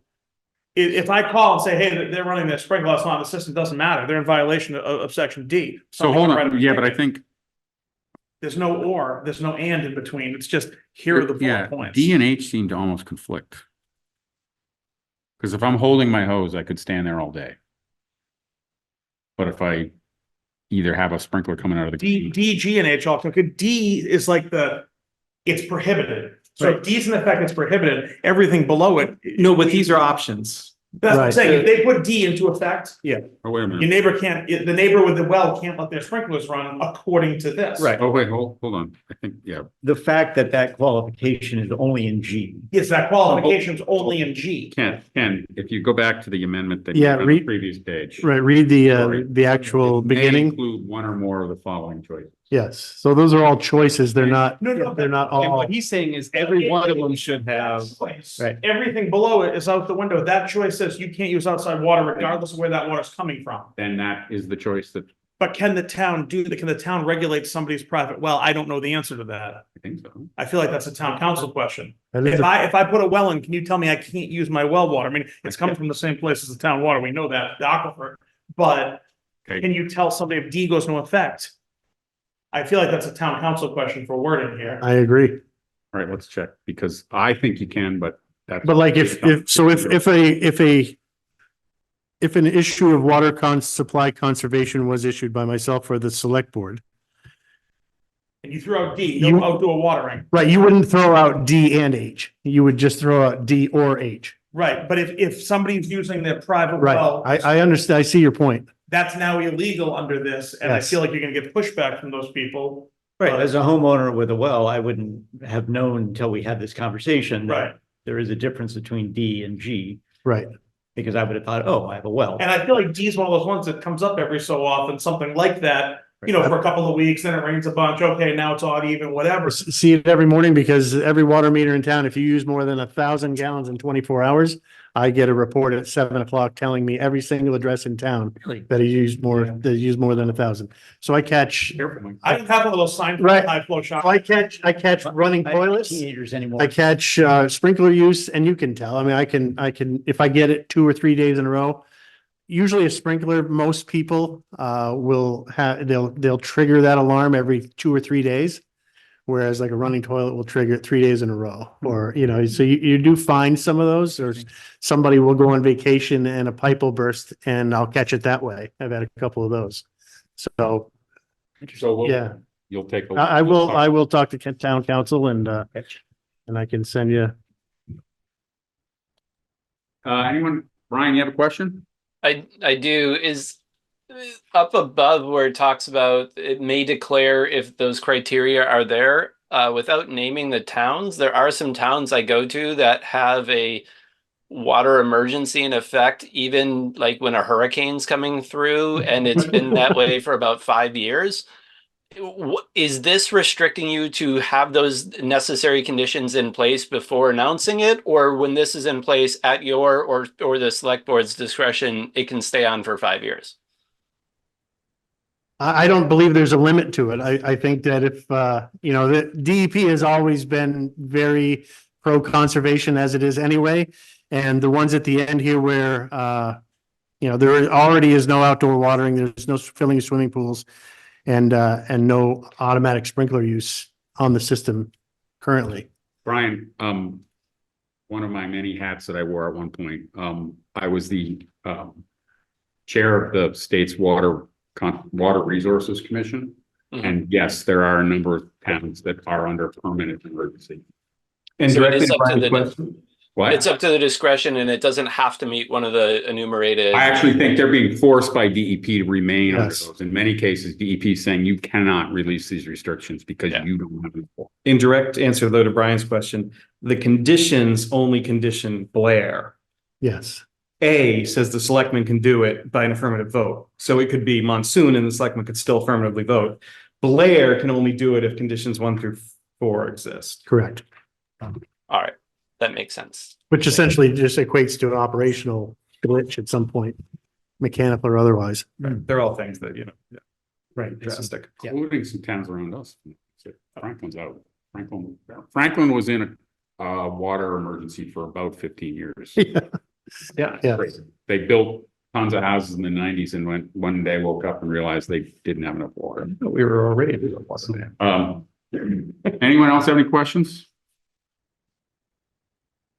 If I call and say, hey, they're running their sprinkler, it's not on the system, doesn't matter, they're in violation of section D. so hold on, yeah, but I think, There's no or, there's no and in between, it's just, here are the yeah, bullet points. D and H seem to almost conflict. Because if I'm holding my hose, I could stand there all day. But if I either have a sprinkler coming out of the. D, G, and H all, D is like it's prohibited. So if D's in effect, it's prohibited, everything below it. No, but these are options. That's what I'm Right. saying, if they put D into effect, Oh, wait a your minute. neighbor the neighbor with the well can't let their sprinklers run according to this. Right. Oh, wait, hold on. I think, yeah. The fact that qualification is only in G. Yes, that qualification's only in G. Ken, if you go back to the amendment that. Yeah, on the read- Previous page. Right, read the actual It may beginning. include one or more of the following choices. Yes, so those are all choices. They're not, No, they're not And all, what he's saying is every one of them should have. Right. Everything below it is out the window. That choice says you can't use outside water regardless of where that water's coming from. Then that is the choice that But can the town can the town regulate somebody's private well? I don't know the answer to that. I think so. I feel like that's a town council question. that is If a- if I put a well in, can you tell me I can't use my well water? I mean, it's coming from the same place as the town water. We know that, the aquifer. But Okay. can you tell somebody if D goes into effect? I feel like that's a town council question for wording here. I agree. All right, let's check, because I think you can, but that's. But like if an issue of water supply conservation was issued by myself or the select board, And you throw out D, You- no outdoor watering. right, you wouldn't throw out D and H. You would just throw out D or H. Right, but if somebody's using their private Right, well, I understand. I see your point. that's now illegal under this, and I Yes. feel like you're gonna get pushback from those people. Right, as a homeowner with a well, I wouldn't have known until we had this conversation. that Right. There is a difference between D and G, Right. because I would have thought, oh, I have a well. And I feel like D is one of those ones that comes up every so often, something like that, for a couple of weeks, then it rains a bunch, okay, now it's odd even, whatever. See it every morning because every water meter in town, if you use more than 1,000 gallons in 24 hours, I get a report at 7 o'clock telling me every single address in town that he used more, that he used more than 1,000. So I catch, I don't have a little sign for Right. high flow shower. so I catch running toilets. Teenagers anymore. I catch sprinkler use, and you can tell. I mean, I can, if I get it 2 or 3 days in a row, usually a sprinkler, most people will have, they'll trigger that alarm every 2 or 3 days. Whereas like a running toilet will trigger it 3 days in a row, or, you know, so you do find some of those, or somebody will go on vacation and a pipe will burst and I'll catch it that way. I've had a couple of those. So, yeah, You'll take. I will talk to town council and I can send you. Anyone, Brian, you have a question? I do. Is up above where it talks about it may declare if those criteria are there, without naming the towns. There are some towns I go to that have a water emergency in effect, even like when a hurricane's coming through, and it's been that way for about 5 years. Is this restricting you to have those necessary conditions in place before announcing it, or when this is in place at your or the select board's discretion, it can stay on for 5 years? I don't believe there's a limit to it. I think that if, you know, the DEP has always been very pro conservation as it is anyway. And the ones at the end here where, you know, there already is no outdoor watering, there's no filling of swimming pools and no automatic sprinkler use on the system currently. Brian, one of my many hats that I wore at one point, I was the chair of the state's Water Resources Commission. Mhm. And yes, there are a number of towns that are under permanent emergency. And So it directly is up to Brian's the- question, What? It's up to the discretion, and it doesn't have to meet one of the enumerated. I actually think they're being forced by DEP to remain under Yes. those. In many cases, DEP is saying you cannot release these restrictions because you don't have them. in direct answer though to Brian's question, the conditions only condition Blair. Yes. A says the selectman can do it by an affirmative vote. So it could be monsoon and the selectman could still affirmatively vote. Blair can only do it if conditions 1 through 4 exist. Correct. All right, that makes sense. Which essentially just equates to an operational glitch at some point, mechanical or otherwise. They're all things that, you know, yeah, Right. drastic. Including some towns around us. Franklin's out. Franklin was in a water emergency for about 15 years. Yeah. Yeah. They built tons of houses in the 90s and went one day woke up and realized they didn't have enough water. We were already in the water. Anyone else have any questions?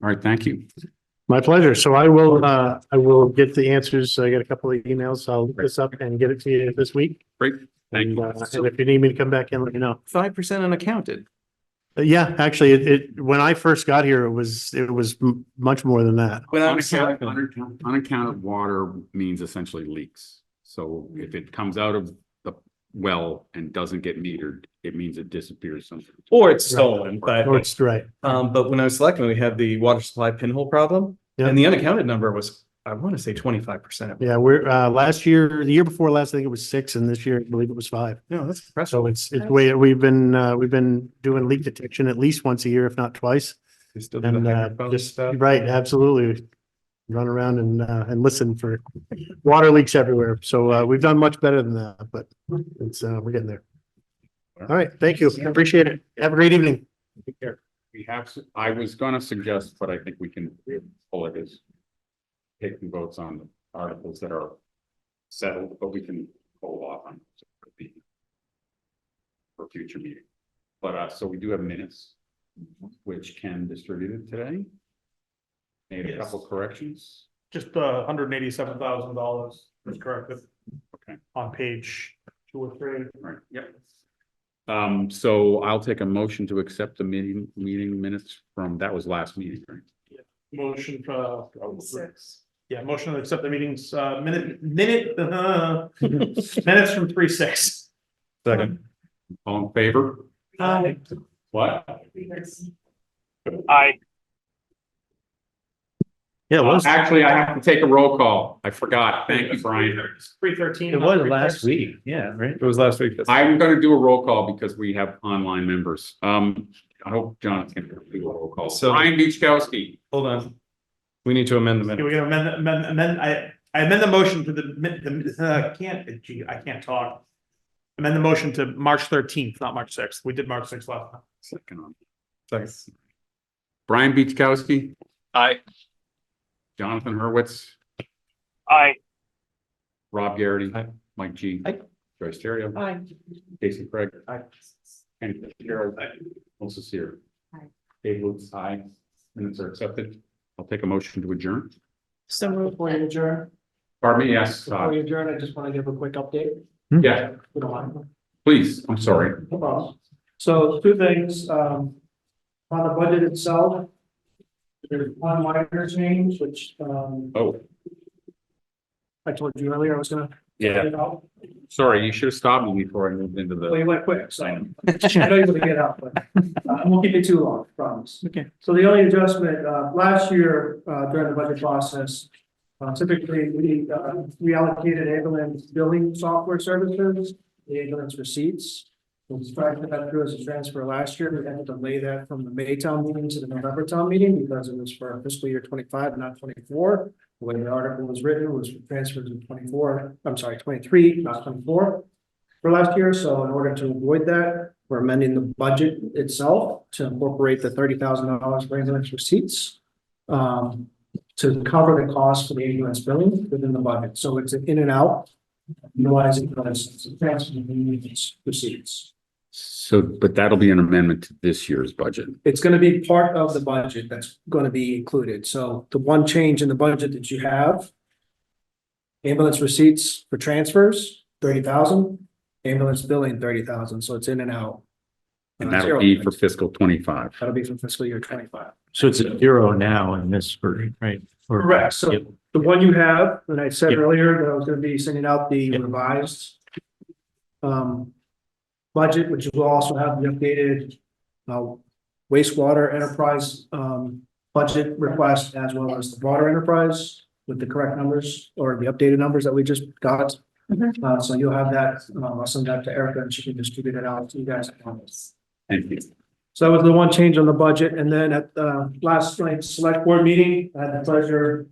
All right, thank you. My pleasure. So I will get the answers. I got a couple of emails. I'll look this up and get it to you this week. Great. Thank you. And if you need me to come back in, let me know. 5% unaccounted. Yeah, actually, it when I first got here, it was much more than that. Unaccounted water means essentially leaks. So if it comes out of the well and doesn't get metered, it means it disappears somewhere. Or it's stolen, but Or it's right. but when I was selecting, we had the water supply pinhole problem. Yeah. And the unaccounted number was, I want to say 25%. Yeah, we're last year, the year before last, I think it was 6, and this year I believe it was 5. No, that's impressive. So it's we've been doing leak detection at least once a year, if not twice. They still do And the microphone just stuff. right, absolutely. Run around and listen for water leaks everywhere. So we've done much better than that, but it's we're getting there. All right, thank you. Appreciate it. Have a great evening. Take care. We have, I was gonna suggest, but I think we can pull it as taking votes on the articles that are settled, but we can hold off on for future meeting. But so we do have minutes, which Ken distributed today. Made a couple corrections. Just $187,000 is corrected. Okay. On page 2 or 3. Right, yep. So I'll take a motion to accept the meeting minutes from, that was last meeting, right? Motion for 6. Yeah, motion to accept the meetings minutes from 3/6. Second. All in favor? Aye. What? Aye. Yeah, it was. Actually, I have to take a roll call. I forgot. Thank you, Brian. 3/13. It was last week. Yeah, right. It was last week. I'm gonna do a roll call because we have online members. I hope Jonathan can do a roll call. So- Brian Beachkowski, Hold on. We need to amend the Okay, minute. we're gonna I amend the motion to I can't talk. Amend the motion to March 13th, not March 6th. We did March 6th last time. Second on. Second. Brian Beachkowski, Aye. Jonathan Hurwitz, Aye. Rob Garrity, Aye. Mike G. Aye. Joyce Terrio. Aye. Casey Craig. Aye. Kenny Fitzgerald. Melissa Sear. Aye. Dave Lutz, aye. Minutes are accepted. I'll take a motion to adjourn. So moved. Before you adjourn, Pardon me, yes, before you adjourn, I just want to give a quick update. yeah, If you don't mind. please, I'm sorry. No problem. So two things, on the budget itself. There's one minor change, which, Oh, I told you earlier I was gonna. yeah, sorry, you should have stopped me before I moved into Well, the. you went quick, so I know you're gonna get out, but I won't keep you too long, promise. Okay. So the only adjustment, last year, during the budget process, typically we reallocated ambulance billing software services, the ambulance receipts. We tried to that through as a transfer last year. We had to delay that from the May town meeting to the November town meeting because it was for fiscal year 25, not 24. The way the article was written was transferred to 24, I'm sorry, 23, not 24 for last year. So in order to avoid that, we're amending the budget itself to incorporate the $30,000 for ambulance receipts to cover the cost for the ambulance billing within the budget. So it's an in and out, utilizing those transfer receipts. So, but that'll be an amendment to this year's budget. It's gonna be part of the budget that's gonna be included. So the one change in the budget that you have. Ambulance receipts for transfers, 30,000, ambulance billing, 30,000, so it's in and out. And that'll be for fiscal 25. That'll be for fiscal year 25. So it's a zero now in this version, right? Or- Correct, so Yep. the one you have, and I said Yep. earlier that I was gonna be sending out the Yep. revised. Budget, which will also have the updated wastewater enterprise budget request as well as the water enterprise with the correct numbers or the updated numbers that we just got. So you'll have that, I'll send that to Erica and she can distribute it out to you guys. Thank you. So that was the one change on the budget. And then at last night's select board meeting, I had the pleasure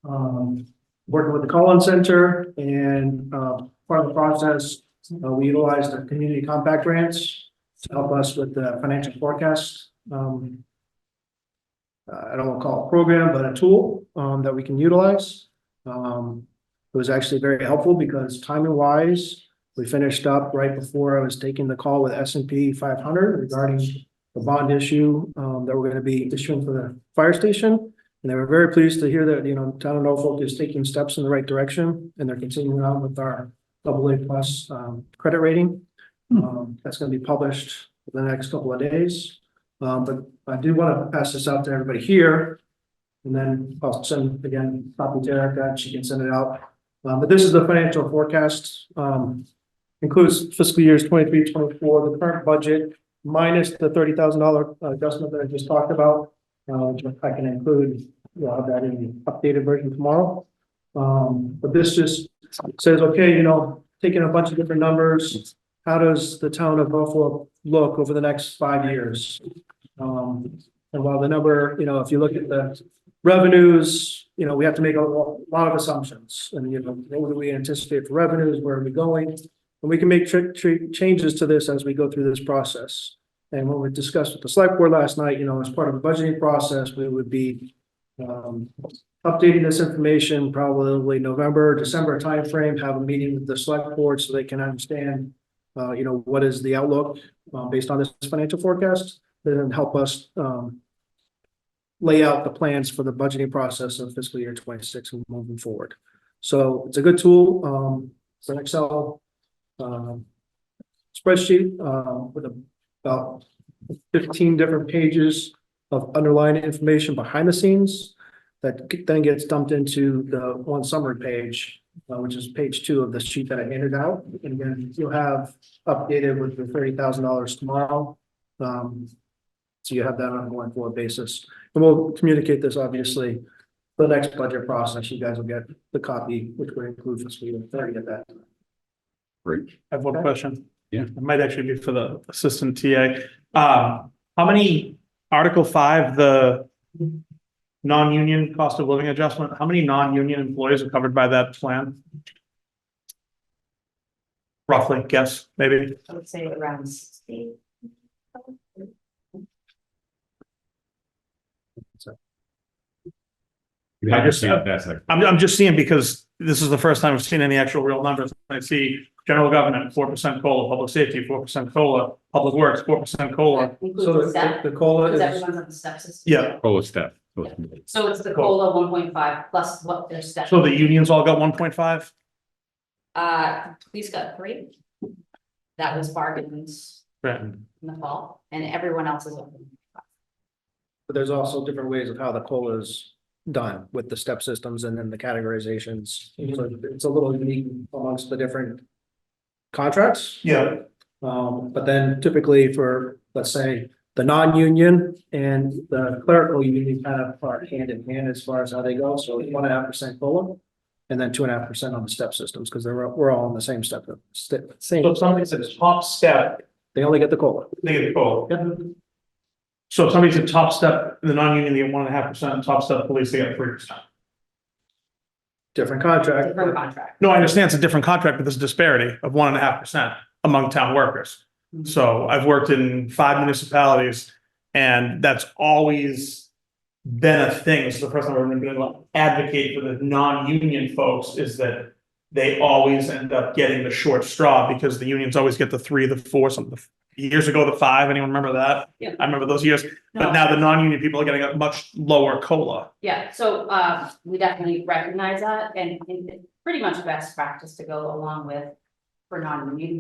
working with the Collins Center and part of the process, we utilized the community compact grants to help us with the financial forecast. I don't want to call it a program, but a tool that we can utilize. It was actually very helpful because timing wise, we finished up right before I was taking the call with S&P 500 regarding the bond issue that we're going to be issuing for the fire station. And they were very pleased to hear that, you know, town of Norfolk is taking steps in the right direction and they're continuing on with our AA plus credit rating. That's going to be published in the next couple of days. But I do want to pass this out to everybody here. And then I'll send again, copy to Erica and she can send it out. But this is the financial forecast, includes fiscal years 23, 24, the current budget minus the $30,000 adjustment that I just talked about. Which I can include, I'll have that in the updated version tomorrow. But this just says, okay, you know, taking a bunch of different numbers, how does the town of Norfolk look over the next 5 years? And while the number, you know, if you look at the revenues, you know, we have to make a lot of assumptions. And, you know, what do we anticipate for revenues? Where are we going? And we can make changes to this as we go through this process. And what we discussed with the select board last night, you know, as part of the budgeting process, we would be updating this information probably November, December timeframe, have a meeting with the select board so they can understand, you know, what is the outlook based on this financial forecast, then help us lay out the plans for the budgeting process of fiscal year 26 and moving forward. So it's a good tool. It's an Excel spreadsheet with about 15 different pages of underlying information behind the scenes that then gets dumped into the one summary page, which is page 2 of the sheet that I handed out. And again, you'll have updated with the $30,000 tomorrow. So you have that on a going forward basis. And we'll communicate this obviously the next budget process. You guys will get the copy, which would include fiscal year 30 at that time. Great. I have one question. Yeah. It might actually be for the assistant TA. How many Article 5, the non-union cost of living adjustment, how many non-union employees are covered by that plan? Roughly, guess, maybe. I would say around 60. You haven't seen it, that's like, I'm just seeing because this is the first time I've seen any actual real numbers. I see general government, 4% COLA, public safety, 4% COLA, public works, 4% COLA. Includes the step, the COLA because is, everyone's on the step system. Yeah, COLA step. So it's the COLA 1.5 plus what their step. so the unions all got 1.5? Police got 3. That was bargains Right. in the fall, and everyone else is open. but there's also different ways of how the COLA is done with the step systems and then the categorizations. So it's a little unique amongst the different contracts. Yeah. But then typically for, let's say, the non-union and the clerical union kind of are hand in hand as far as how they go. So 1.5% COLA. And then 2.5% on the step systems, because we're all on the same step, same, So if somebody's at the top step, they only get the COLA. they get the COLA. So if somebody's at top step, the non-union, they get 1.5%, top step police, they get 3%. Different contract. Different contract. No, I understand it's a different contract, but there's a disparity of 1.5% among town workers. So I've worked in 5 municipalities and that's always been a thing. This is the first time I've ever been able to advocate for the non-union folks is that they always end up getting the short straw because the unions always get the 3, the 4, something. Years ago, the 5, anyone remember that? Yeah. I remember those years, No. but now the non-union people are getting a much lower COLA. Yeah, so we definitely recognize that, and it's pretty much best practice to go along with for non-union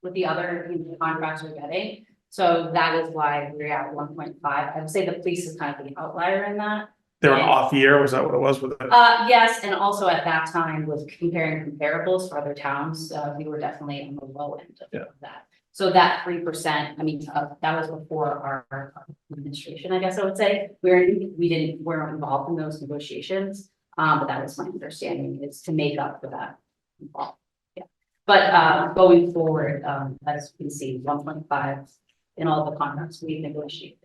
with the other union contracts we're getting. So that is why we're at 1.5. I would say the police is kind of the outlier in that. They're an off year, was that what it was with it? Yes, and also at that time with comparing comparables for other towns, we were definitely on the low end of that. So that 3%, I mean, that was before our administration, I guess I would say. We weren't involved in those negotiations, but that was my understanding is to make up for that. Yeah, but going forward, as you can see, 1.5 in all the contracts we've negotiated.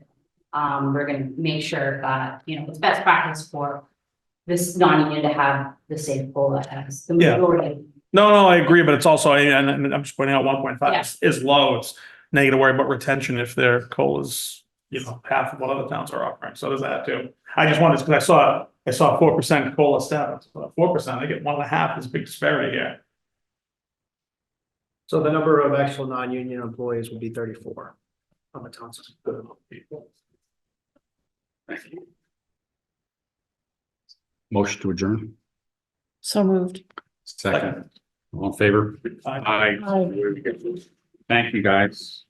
We're going to make sure that, it's best practice for this non-union to have the same COLA as the majority. No, I agree, but it's also, and I'm just pointing out 1.5 is low. It's negative to worry about retention if their COLA is, half of what other towns are offering. So there's that too. I just wanted, because I saw 4% COLA step, 4%, I get 1.5 is a big disparity here. So the number of actual non-union employees would be 34 on the town system. Thank you. Motion to adjourn. So moved. Second. All in favor? Aye. Thank you, guys.